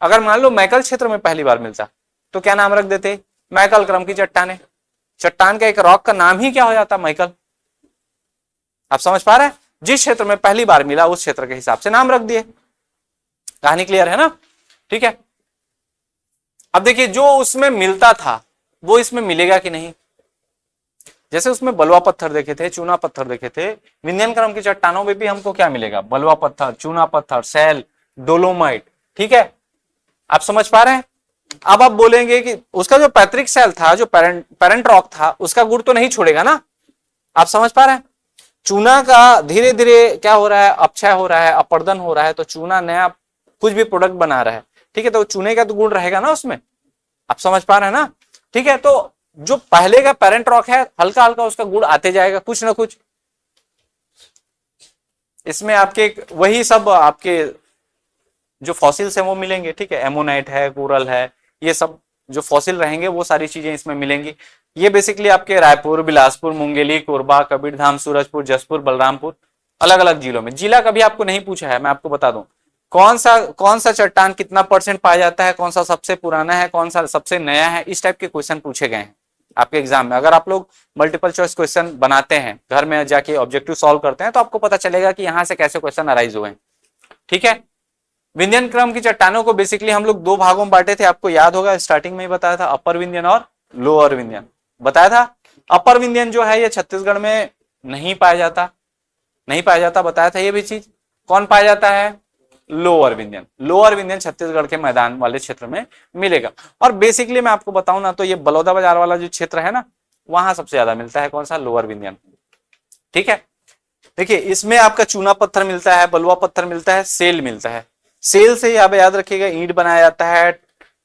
अगर मान लो मैकल क्षेत्र में पहली बार मिलता तो क्या नाम रख देते, मैकल क्रम की चट्टानें। चट्टान का एक रॉक का नाम ही क्या हो जाता, मैकल। आप समझ पा रहे हैं, जिस क्षेत्र में पहली बार मिला उस क्षेत्र के हिसाब से नाम रख दिए। कहानी क्लियर है ना, ठीक है। अब देखिए जो उसमें मिलता था वो इसमें मिलेगा कि नहीं। जैसे उसमें बलुआ पत्थर देखे थे, चूना पत्थर देखे थे, विंध्यन क्रम की चट्टानों में भी हमको क्या मिलेगा, बलुआ पत्थर, चूना पत्थर, सैल, डोलोमाइट। ठीक है, आप समझ पा रहे हैं। अब आप बोलेंगे कि उसका जो पैतृक सेल था, जो पेरेंट रॉक था, उसका गुण तो नहीं छोड़ेगा ना। आप समझ पा रहे हैं, चूना का धीरे धीरे क्या हो रहा है, अपक्षय हो रहा है, अपर्दन हो रहा है, तो चूना नया कुछ भी प्रोडक्ट बना रहा है। ठीक है, तो चूने का तो गुण रहेगा ना उसमें। आप समझ पा रहे हैं ना, ठीक है। तो जो पहले का पेरेंट रॉक है, हल्का हल्का उसका गुण आते जाएगा, कुछ ना कुछ। इसमें आपके वही सब आपके जो फॉसिल्स है वो मिलेंगे। ठीक है, एमोनाइट है, कोरल है, ये सब जो फॉसिल रहेंगे वो सारी चीजें इसमें मिलेंगी। ये बेसिकली आपके रायपुर, बिलासपुर, मुंगेली, कोरबा, कबीरधाम, सूरजपुर, जसपुर, बलरामपुर, अलग अलग जिलों में। जिला कभी आपको नहीं पूछा है, मैं आपको बता दूं, कौन सा चट्टान कितना % पाया जाता है, कौन सा सबसे पुराना है, कौन सा सबसे नया है, इस टाइप के क्वेश्चन पूछे गए हैं आपके एग्जाम में। अगर आप लोग मल्टीपल चॉइस क्वेश्चन बनाते हैं, घर में जाके ऑब्जेक्टिव सॉल्व करते हैं, तो आपको पता चलेगा कि यहां से कैसे क्वेश्चन अराइज हुए हैं। ठीक है, विंध्यन क्रम की चट्टानों को बेसिकली हम लोग दो भागों में बांटे थे, आपको याद होगा, स्टार्टिंग में ही बताया था, अपर विंध्यन और लोअर विंध्यन बताया था। अपर विंध्यन जो है ये छत्तीसगढ़ में नहीं पाया जाता, बताया था ये भी चीज। कौन पाया जाता है, लोअर विंध्यन। लोअर विंध्यन छत्तीसगढ़ के मैदान वाले क्षेत्र में मिलेगा। और बेसिकली मैं आपको बताऊं ना, तो ये बलौदा बाजार वाला जो क्षेत्र है ना, वहां सबसे ज्यादा मिलता है कौन सा, लोअर विंध्यन। ठीक है, देखिए इसमें आपका चूना पत्थर मिलता है, बलुआ पत्थर मिलता है, सेल मिलता है। सेल से आप याद रखिएगा ईंट बनाया जाता है,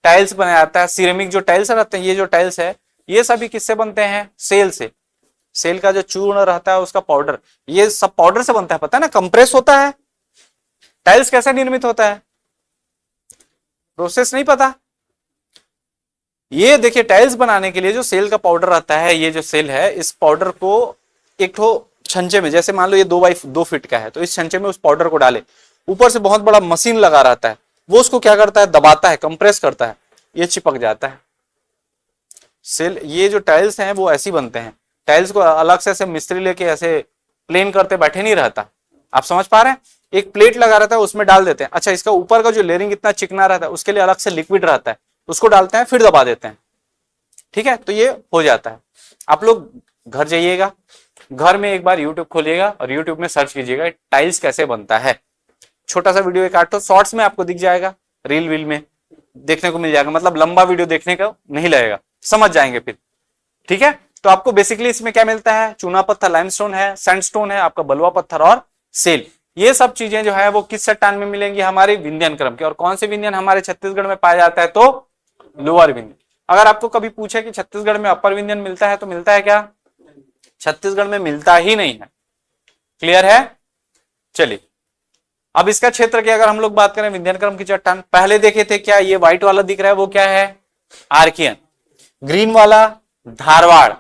टाइल्स बनाया जाता है। सिरेमिक जो टाइल्स रहते हैं, ये जो टाइल्स है ये सभी किससे बनते हैं, सेल से। सेल का जो चूर्ण रहता है उसका पाउडर, ये सब पाउडर से बनता है, पता है ना, कंप्रेस होता है। टाइल्स कैसे निर्मित होता है, प्रोसेस नहीं पता। ये देखिए टाइल्स बनाने के लिए जो सेल का पाउडर रहता है, ये जो सेल है, इस पाउडर को एक ठो छंचे में, जैसे मान लो ये 2 फीट का है, तो इस छंचे में उस पाउडर को डाले, ऊपर से बहुत बड़ा मशीन लगा रहता है, वो उसको क्या करता है, दबाता है, कंप्रेस करता है, ये चिपक जाता है सेल। ये जो टाइल्स हैं वो ऐसी बनते हैं, टाइल्स को अलग से ऐसे मिस्त्री लेके ऐसे प्लेन करते बैठे नहीं रहता। आप समझ पा रहे हैं, एक प्लेट लगा रहता है, उसमें डाल देते हैं। अच्छा, इसका ऊपर का जो लेयरिंग इतना चिकना रहता है, उसके लिए अलग से लिक्विड रहता है, उसको डालते हैं, फिर दबा देते हैं। ठीक है, तो ये हो जाता है। आप लोग घर जाइएगा, घर में एक बार यूट्यूब खोलिएगा और यूट्यूब में सर्च कीजिएगा टाइल्स कैसे बनता है। छोटा सा वीडियो एक आठ शॉर्ट्स में आपको दिख जाएगा, रील वील में देखने को मिल जाएगा, मतलब लंबा वीडियो देखने का नहीं लगेगा, समझ जाएंगे फिर। ठीक है, तो आपको बेसिकली इसमें क्या मिलता है, चूना पत्थर, लाइमस्टोन है, सैंडस्टोन है, आपका बलुआ पत्थर और सेल। ये सब चीजें जो है वो किस चट्टान में मिलेंगी, हमारे विंध्यन क्रम के। और कौन से विंध्यन हमारे छत्तीसगढ़ में पाया जाता है, तो लोअर विंध्यन। अगर आपको कभी पूछे कि छत्तीसगढ़ में अपर विंध्यन मिलता है, तो मिलता है क्या, छत्तीसगढ़ में मिलता ही नहीं है। क्लियर है, चलिए अब इसका क्षेत्र की अगर हम लोग बात करें, विंध्यन क्रम की चट्टान पहले देखे थे क्या, ये व्हाइट वाला दिख रहा है वो क्या है, आर्कियन, ग्रीन वाला धारवाड़,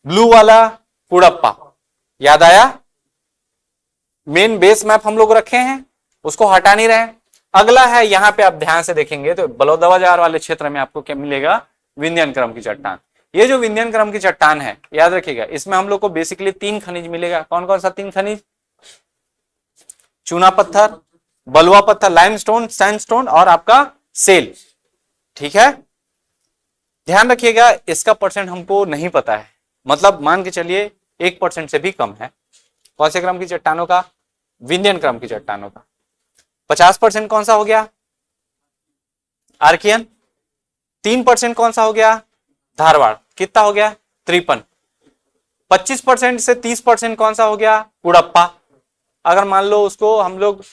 ब्लू वाला कुड़प्पा, याद आया? मेन बेस मैप हम लोग रखे हैं, उसको हटा नहीं रहे। अगला है, यहां पे आप ध्यान से देखेंगे तो बलौदाबाजार वाले क्षेत्र में आपको क्या मिलेगा? विंध्यन क्रम की चट्टान। ये जो विंध्यन क्रम की चट्टान है, याद रखिएगा, इसमें हम लोग को बेसिकली 3 खनिज मिलेगा। कौन कौन सा 3 खनिज? चूना पत्थर, बलुआ पत्थर, लाइमस्टोन, सैंडस्टोन और आपका सेल। ठीक है, ध्यान रखिएगा, इसका परसेंट हमको नहीं पता है, मतलब मान के चलिए 1% से भी कम है। कौन से क्रम की चट्टानों का? विंध्यन क्रम की चट्टानों का। 50% कौन सा हो गया? आर्कियन। 3% कौन सा हो गया? धारवाड़। कितना हो गया? 53। 25% से 30% कौन सा हो गया? कुड़प्पा। अगर मान लो उसको हम लोग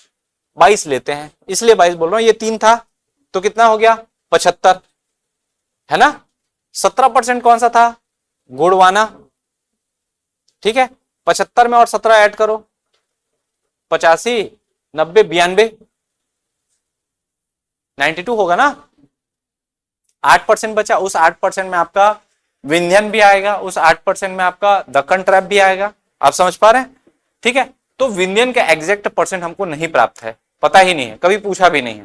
22 लेते हैं, इसलिए 22 बोल रहा हूं, ये 3 था तो कितना हो गया? 75, है ना? 17% कौन सा था? गोंडवाना। ठीक है, 75 में और 17 ऐड करो, 85, 90, 92, 92 होगा ना? 8% बचा, उस 8% में आपका विंध्यन भी आएगा, उस 8% में आपका दक्कन ट्रैप भी आएगा। आप समझ पा रहे हैं? ठीक है, तो विंध्यन का एग्जैक्ट परसेंट हमको नहीं प्राप्त है, पता ही नहीं है, कभी पूछा भी नहीं है।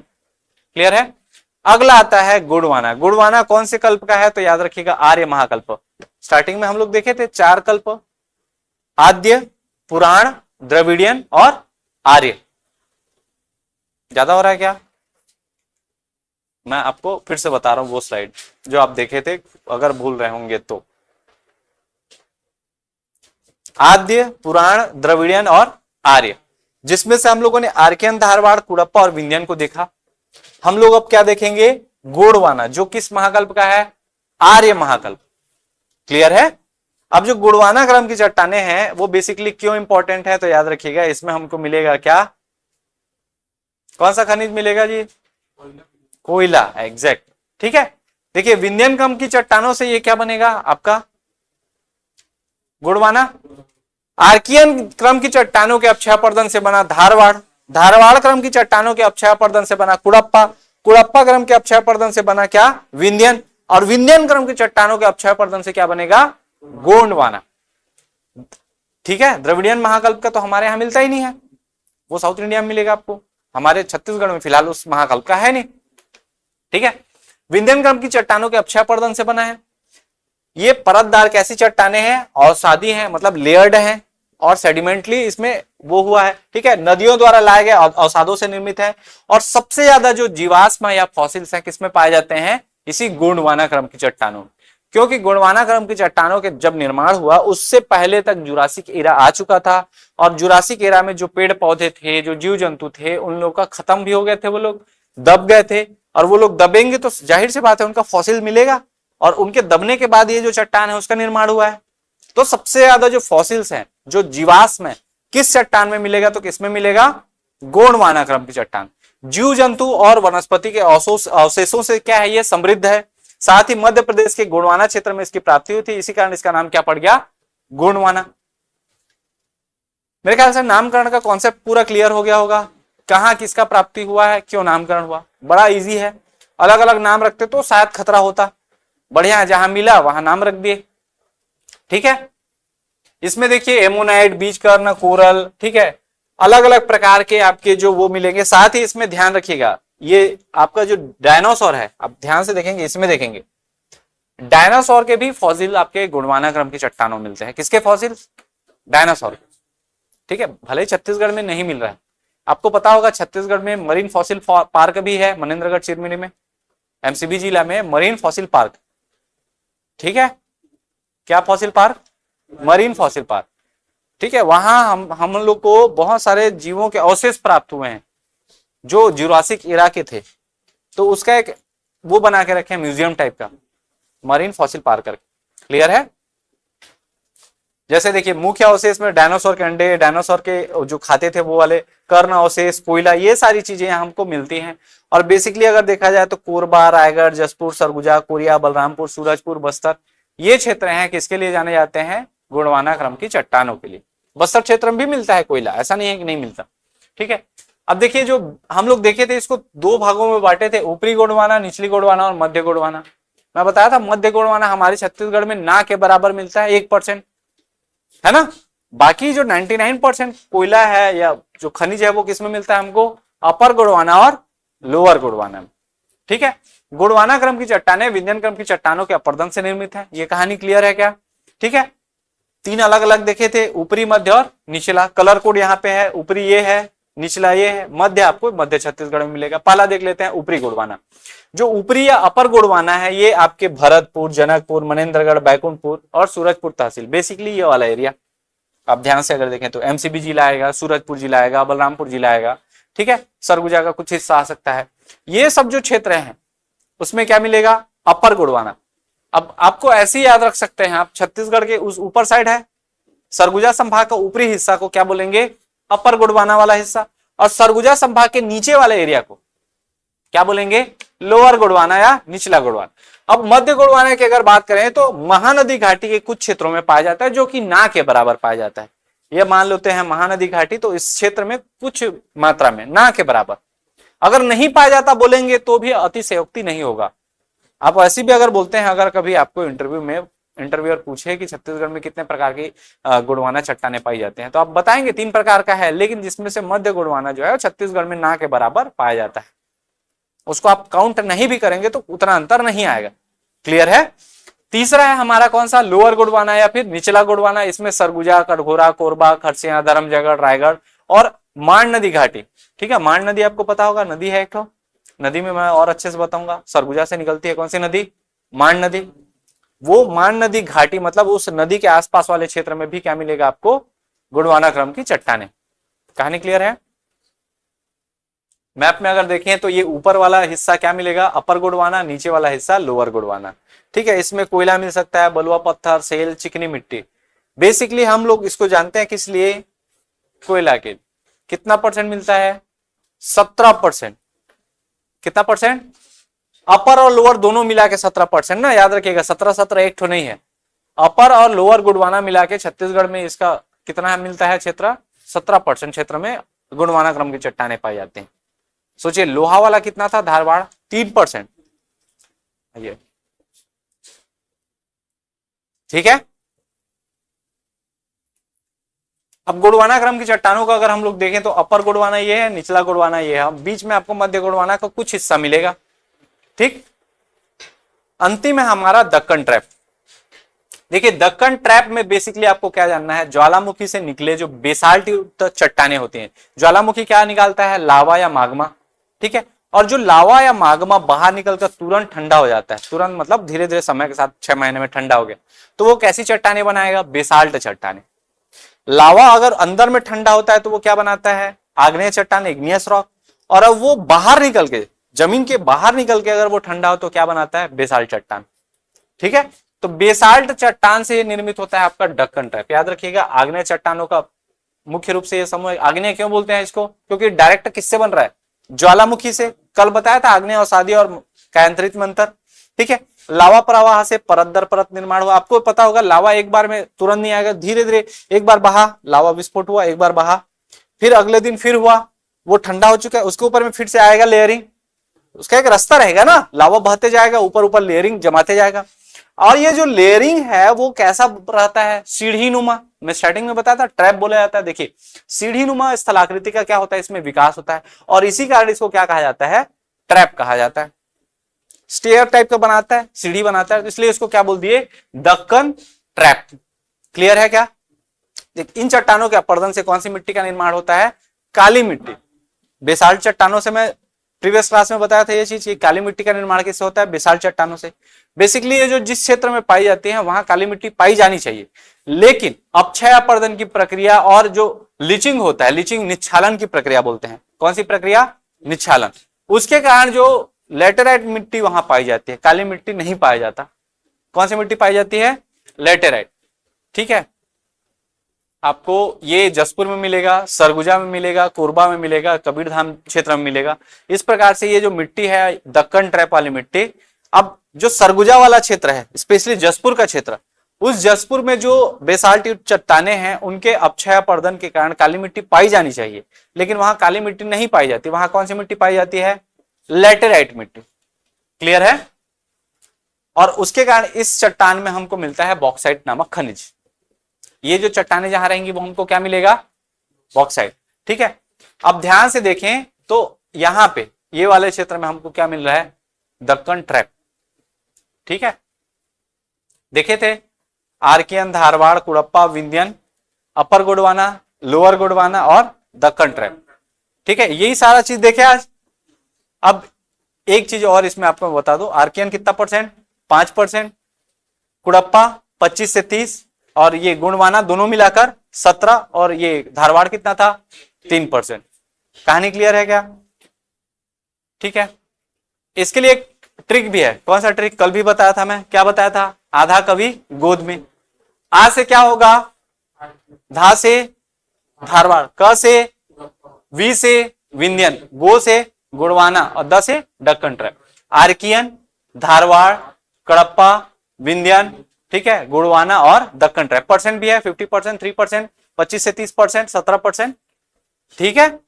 क्लियर है? अगला आता है गोंडवाना। गोंडवाना कौन से कल्प का है? तो याद रखिएगा, आर्य महाकल्प। स्टार्टिंग में हम लोग देखे थे 4 कल्प, आद्य, पुराण, द्रविडियन और आर्य। ज्यादा हो रहा है क्या? मैं आपको फिर से बता रहा हूं वो स्लाइड जो आप देखे थे, अगर भूल रहे होंगे तो। आद्य, पुराण, द्रविडियन और आर्य, जिसमें से हम लोगों ने आर्कियन, धारवाड़, कुड़प्पा और विंध्यन को देखा। हम लोग अब क्या देखेंगे? गोंडवाना, जो किस महाकल्प का है? आर्य महाकल्प। क्लियर है? अब जो गोंडवाना क्रम की चट्टाने हैं वो बेसिकली क्यों इंपॉर्टेंट है? तो याद रखिएगा, इसमें हमको मिलेगा क्या? कौन सा खनिज मिलेगा जी? कोयला, एग्जैक्ट। ठीक है, देखिए विंध्यन क्रम की चट्टानों से ये क्या बनेगा आपका? गोंडवाना। आर्कियन क्रम की चट्टानों के अक्षयपर्दन से बना धारवाड़। धारवाड़ क्रम की चट्टानों के अक्षयपर्दन से बना कुड़प्पा। कुड़प्पा क्रम के अक्षयपर्दन से बना क्या? विंध्यन। और विंध्यन क्रम की चट्टानों के अक्षयपर्दन से क्या बनेगा? गोंडवाना। ठीक है, द्रविडियन महाकल्प का तो हमारे यहां मिलता ही नहीं है, वो साउथ इंडिया में मिलेगा आपको, हमारे छत्तीसगढ़ में फिलहाल उस महाकल्प का है नहीं। ठीक है, विंध्यन क्रम की चट्टानों के अक्षयपर्दन से बना है। ये परतदार कैसी चट्टाने हैं? औषधि हैं, मतलब लेयर्ड हैं, और सेडिमेंटली इसमें वो हुआ है। ठीक है, नदियों द्वारा लाए गए अवसादों से निर्मित है। और सबसे ज्यादा जो जीवाश्म या फॉसिल्स हैं किसमें पाए जाते हैं? इसी गोंडवाना क्रम की चट्टानों। क्योंकि गोंडवाना क्रम की चट्टानों के जब निर्माण हुआ उससे पहले तक जुरासिक एरा आ चुका था, और जुरासिक एरा में जो पेड़ पौधे थे, जो जीव जंतु थे, उन लोगों का खत्म भी हो गए थे, वो लोग दब गए थे। और वो लोग दबेंगे तो जाहिर सी बात है उनका फॉसिल मिलेगा, और उनके दबने के बाद ये जो चट्टान है उसका निर्माण हुआ है। तो सबसे ज्यादा जो फॉसिल्स हैं, जो जीवाश्म है, किस चट्टान में मिलेगा? तो किसमें मिलेगा? गोंडवाना क्रम की चट्टान। जीव जंतु और वनस्पति के अवशेषों से क्या है? ये समृद्ध है। साथ ही मध्य प्रदेश के गोंडवाना क्षेत्र में इसकी प्राप्ति हुई थी, इसी कारण इसका नाम क्या पड़ गया? गोंडवाना। मेरे ख्याल से नामकरण का कॉन्सेप्ट पूरा क्लियर हो गया होगा। कहां किसका प्राप्ति हुआ है, क्यों नामकरण हुआ, बड़ा इजी है। अलग अलग नाम रखते तो शायद खतरा होता, बढ़िया है जहां मिला वहां नाम रख दिए। ठीक है, इसमें देखिए एमोनाइट, बीज कर्ण, कोरल, ठीक है, अलग अलग प्रकार के आपके जो वो मिलेंगे। साथ ही इसमें ध्यान रखिएगा, ये आपका जो डायनासोर है, आप ध्यान से देखेंगे, इसमें देखेंगे डायनासोर के भी फॉसिल आपके गोंडवाना क्रम की चट्टानों मिलते हैं। किसके फॉसिल? डायनासोर। ठीक है, भले ही छत्तीसगढ़ में नहीं मिल रहा है, आपको पता होगा छत्तीसगढ़ में मरीन फॉसिल पार्क भी है, मनेन्द्रगढ़ चिरमिरी में, एमसीबी जिला में मरीन फॉसिल पार्क। ठीक है, क्या fossil park? Marine fossil park. ठीक है, वहां हम लोग को बहुत सारे जीवों के अवशेष प्राप्त हुए हैं जो जुरासिक एरा के थे, तो उसका एक वो बना के रखे, म्यूजियम टाइप का, मरीन फॉसिल पार्क करके। क्लियर है? जैसे देखिए मुख्य अवशेष में डायनासोर के अंडे, डायनासोर के जो खाते थे वो वाले, कर्ण अवशेष, कोयला, ये सारी चीजें हमको मिलती हैं। और बेसिकली अगर देखा जाए तो कोरबा, रायगढ़, जसपुर, सरगुजा, कोरिया, बलरामपुर, सूरजपुर, बस्तर, ये क्षेत्र हैं किसके लिए जाने जाते हैं? गोंडवाना क्रम की चट्टानों के लिए। बस्तर क्षेत्र में भी मिलता है कोयला, ऐसा नहीं है कि नहीं मिलता। ठीक है, अब देखिए जो हम लोग देखे थे इसको 2 भागों में बांटे थे, ऊपरी गोंडवाना, निचली गोंडवाना और मध्य गोंडवाना। मैं बताया था मध्य गोंडवाना हमारे छत्तीसगढ़ में ना के बराबर मिलता है 1%, है ना। बाकी जो 99% कोयला है या जो खनिज है वो किसमें मिलता है हमको, अपर गोंडवाना और लोअर गोंडवाना में। ठीक है, गोंडवाना क्रम की चट्टानें विंध्यन क्रम की चट्टानों के अपरदन से निर्मित है। ये कहानी क्लियर है क्या? ठीक है, तीन अलग अलग देखे थे, ऊपरी, मध्य और निचला। कलर कोड यहाँ पे है, ऊपरी ये है, निचला ये है, मध्य आपको मध्य छत्तीसगढ़ में मिलेगा। पहला देख लेते हैं ऊपरी गोंडवाना। जो ऊपरी या अपर गोंडवाना है ये आपके भरतपुर, जनकपुर, मनेन्द्रगढ़, बैकुंठपुर और सूरजपुर तहसील, बेसिकली ये वाला एरिया। आप ध्यान से अगर देखें तो एमसीबी जिला आएगा, सूरजपुर जिला आएगा, बलरामपुर जिला आएगा, ठीक है, सरगुजा का कुछ हिस्सा आ सकता है। ये सब जो क्षेत्र हैं उसमें क्या मिलेगा, अपर गोंडवाना। अब आपको ऐसे ही याद रख सकते हैं आप, छत्तीसगढ़ के उस ऊपर साइड है, सरगुजा संभाग का ऊपरी हिस्सा को क्या बोलेंगे, अपर गोंडवाना वाला हिस्सा, और सरगुजा संभाग के नीचे वाले एरिया को क्या बोलेंगे, लोअर गोंडवाना या निचला गोंडवाना। अब मध्य गोंडवाना की अगर बात करें तो महानदी घाटी के कुछ क्षेत्रों में पाया जाता है जो कि ना के बराबर पाया जाता है। ये मान लेते हैं महानदी घाटी, तो इस क्षेत्र में कुछ मात्रा में ना के बराबर। अगर नहीं पाया जाता बोलेंगे तो भी अतिशयोक्ति नहीं होगा। आप ऐसी भी अगर बोलते हैं, अगर कभी आपको इंटरव्यूअर पूछे कि छत्तीसगढ़ में कितने प्रकार की गोंडवाना चट्टानें पाई जाते हैं, तो आप बताएंगे 3 प्रकार का है, लेकिन जिसमें से मध्य गोंडवाना जो है छत्तीसगढ़ में ना के बराबर पाया जाता है। उसको आप काउंट नहीं भी करेंगे तो उतना अंतर नहीं आएगा। क्लियर है। तीसरा है हमारा कौन सा, लोअर गोंडवाना या फिर निचला गोंडवाना। इसमें सरगुजा, कटघोरा, कोरबा, खरसिया, धर्मजयगढ़, रायगढ़ और मांड नदी घाटी। ठीक है, मांड नदी आपको पता होगा, नदी है एक तो, नदी में मैं और अच्छे से बताऊंगा। सरगुजा से निकलती है कौन सी नदी, मांड नदी। वो मांड नदी घाटी मतलब उस नदी के आसपास वाले क्षेत्र में भी क्या मिलेगा आपको, गोंडवाना क्रम की चट्टानें। कहानी क्लियर है। मैप में अगर देखें तो ये ऊपर वाला हिस्सा क्या मिलेगा, अपर गोंडवाना, नीचे वाला हिस्सा लोअर गोंडवाना। ठीक है, इसमें कोयला मिल सकता है, बलुआ पत्थर, सेल, चिकनी मिट्टी। बेसिकली हम लोग इसको जानते हैं किस लिए, कोयला के। कितना परसेंट मिलता है, 17%। कितना परसेंट, अपर और लोअर दोनों मिला के 17% ना, याद रखिएगा। 17 एक ठो नहीं है, अपर और लोअर गोंडवाना मिला के छत्तीसगढ़ में इसका कितना मिलता है क्षेत्र, 17% क्षेत्र में गोंडवाना क्रम की चट्टानें पाई जाती हैं। सोचिए लोहा वाला कितना था, धारवाड़ 3%। ये ठीक है। अब गोंडवाना क्रम की चट्टानों का अगर हम लोग देखें तो अपर गोंडवाना ये है, निचला गोंडवाना ये है, बीच में आपको मध्य गोंडवाना का कुछ हिस्सा मिलेगा। ठीक, अंतिम है हमारा दक्कन ट्रैप। देखिए दक्कन ट्रैप में बेसिकली आपको क्या जानना है, ज्वालामुखी से निकले जो बेसाल्ट चट्टानें होती हैं। ज्वालामुखी क्या निकालता है, लावा या माग्मा। ठीक है, और जो लावा या माग्मा बाहर निकलकर तुरंत ठंडा हो जाता है, तुरंत मतलब धीरे धीरे समय के साथ 6 महीने में ठंडा हो गया, तो वो कैसी चट्टानें बनाएगा, बेसाल्ट चट्टानें। लावा अगर अंदर में ठंडा होता है तो वो क्या बनाता है, आग्नेय चट्टान, इग्नियस रॉक। और अब वो बाहर निकल के, जमीन के बाहर निकल के अगर वो ठंडा हो तो क्या बनाता है, बेसाल्ट चट्टान। ठीक है, तो बेसाल्ट चट्टान से निर्मित होता है आपका दक्कन ट्रैप। याद रखिएगा, आग्नेय चट्टानों का मुख्य रूप से ये समूह, आग्नेय क्यों बोलते हैं इसको, क्योंकि डायरेक्ट किससे बन रहा है, ज्वालामुखी से। कल बताया था आग्नेय अवसादी और कायांतरित में अंतर। ठीक है, लावा प्रवाह से परत दर परत निर्माण हुआ। आपको पता होगा लावा एक बार में तुरंत नहीं आएगा, धीरे धीरे, एक बार बहा लावा विस्फोट हुआ, एक बार बहा, फिर अगले दिन फिर हुआ, वो ठंडा हो चुका है, उसके ऊपर में फिर से आएगा लेयरिंग। उसका एक रास्ता रहेगा ना, लावा बहते जाएगा, ऊपर ऊपर लेयरिंग जमाते जाएगा। और ये जो लेयरिंग है वो कैसा रहता है, सीढ़ी नुमा। मैं स्टार्टिंग में बताया था ट्रैप बोला जाता है। देखिए सीढ़ी नुमा स्थलाकृति का क्या होता है, इसमें विकास होता है, और इसी कारण इसको क्या कहा जाता है, ट्रैप कहा जाता है। स्टेयर टाइप का बनाता है, सीढ़ी बनाता है, तो इसलिए इसको क्या बोल दिए, दक्कन ट्रैप। क्लियर है क्या। इन चट्टानों के अपरदन से कौन सी मिट्टी का निर्माण होता है, काली मिट्टी। बेसाल्ट चट्टानों से मैं प्रीवियस क्लास में बताया था ये चीज, काली मिट्टी का निर्माण किससे होता है, बेसाल्ट चट्टानों से। बेसिकली ये जो जिस क्षेत्र में पाई जाती है वहां काली मिट्टी पाई जानी चाहिए, लेकिन अपक्षय अपर्दन की प्रक्रिया और जो लीचिंग होता है, लीचिंग निच्छालन की प्रक्रिया बोलते हैं। कौन सी प्रक्रिया, निच्छालन। उसके कारण जो लेटेराइट मिट्टी वहां पाई जाती है, काली मिट्टी नहीं पाया जाता। कौन सी मिट्टी पाई जाती है, लेटेराइट। ठीक है, आपको ये जसपुर में मिलेगा, सरगुजा में मिलेगा, कोरबा में मिलेगा, कबीरधाम क्षेत्र में मिलेगा। इस प्रकार से ये जो मिट्टी है दक्कन ट्रैप वाली मिट्टी। अब जो सरगुजा वाला क्षेत्र है, स्पेशली जसपुर का क्षेत्र, उस जसपुर में जो बेसाल्ट चट्टानें हैं उनके अपक्षय अपर्दन के कारण काली मिट्टी पाई जानी चाहिए, लेकिन वहां काली मिट्टी नहीं पाई जाती। वहां कौन सी मिट्टी पाई जाती है, लेटेराइट मिट्टी। क्लियर है। और उसके कारण इस चट्टान में हमको मिलता है बॉक्साइट नामक खनिज। ये जो चट्टानें जहां रहेंगी वो हमको क्या मिलेगा? बॉक्साइट। ठीक है, अब ध्यान से देखें तो यहां पे ये वाले क्षेत्र में हमको क्या मिल रहा है? दक्कन ट्रैप। ठीक है, देखे थे आर्कियन, धारवाड़, कुड़प्पा, विंध्यन, अपर गोंडवाना, लोअर गोंडवाना और दक्कन ट्रैप। ठीक है, यही सारा चीज देखे आज। अब एक चीज और इसमें आपको बता दो, आर्कियन कितना परसेंट? 5%, कुड़प्पा 25 से 30 और ये गोंडवाना दोनों मिलाकर 17 और ये धारवाड़ कितना था? 3%। कहानी क्लियर है क्या? ठीक है, इसके लिए एक ट्रिक भी है। कौन सा ट्रिक? कल भी बताया था मैं। क्या बताया था? आधा कवि गोद में। आ से क्या होगा? धा से धारवाड़, क से वी से विंध्यन, गो से गोंडवाना और द से दक्कन ट्रैप। आर्कियन, धारवाड़, कडप्पा, विंध्यन, ठीक है, गोंडवाना और दक्कन ट्रैप। परसेंट भी है 50%, 3%, 25 से 30%, 17%। ठीक है,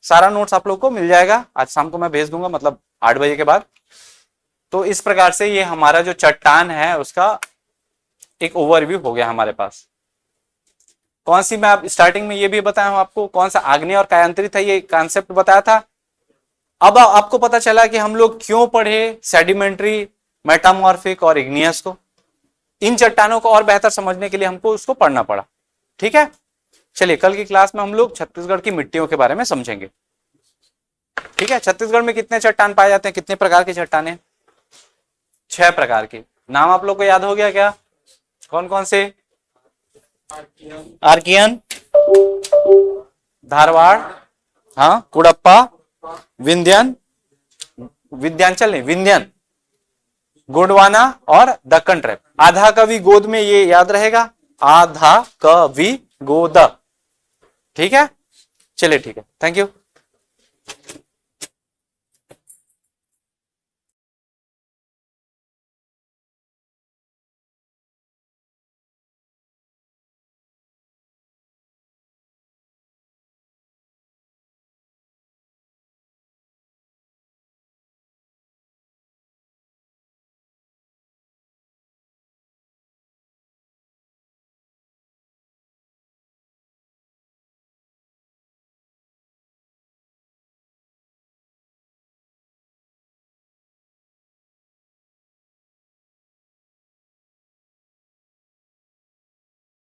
सारा नोट्स आप लोग को मिल जाएगा। आज शाम को मैं भेज दूंगा, मतलब 8 बजे के बाद। तो इस प्रकार से ये हमारा जो चट्टान है उसका एक ओवरव्यू हो गया हमारे पास। कौन सी, मैं आप स्टार्टिंग में ये भी बताया हूं आपको, कौन सा आग्नेय और कायांतरित है, ये कॉन्सेप्ट बताया था। अब आपको पता चला कि हम लोग क्यों पढ़े सेडिमेंट्री, मेटामॉर्फिक और इग्नियस को। इन चट्टानों को और बेहतर समझने के लिए हमको उसको पढ़ना पड़ा। ठीक है, चलिए कल की क्लास में हम लोग छत्तीसगढ़ की मिट्टियों के बारे में समझेंगे। ठीक है, छत्तीसगढ़ में कितने चट्टान पाए जाते हैं? कितने प्रकार की चट्टानें? 6 प्रकार की। नाम आप लोग को याद हो गया क्या? कौन कौन से? आर्कियन, धारवाड़, हाँ, कुड़प्पा, विंध्यन, विंध्याचल नहीं, विंध्यन, गोंडवाना और दक्कन ट्रैप। आधा कवि गोद में, ये याद रहेगा, आधा कवि गोद। ठीक है, चलिए ठीक है, थैंक यू।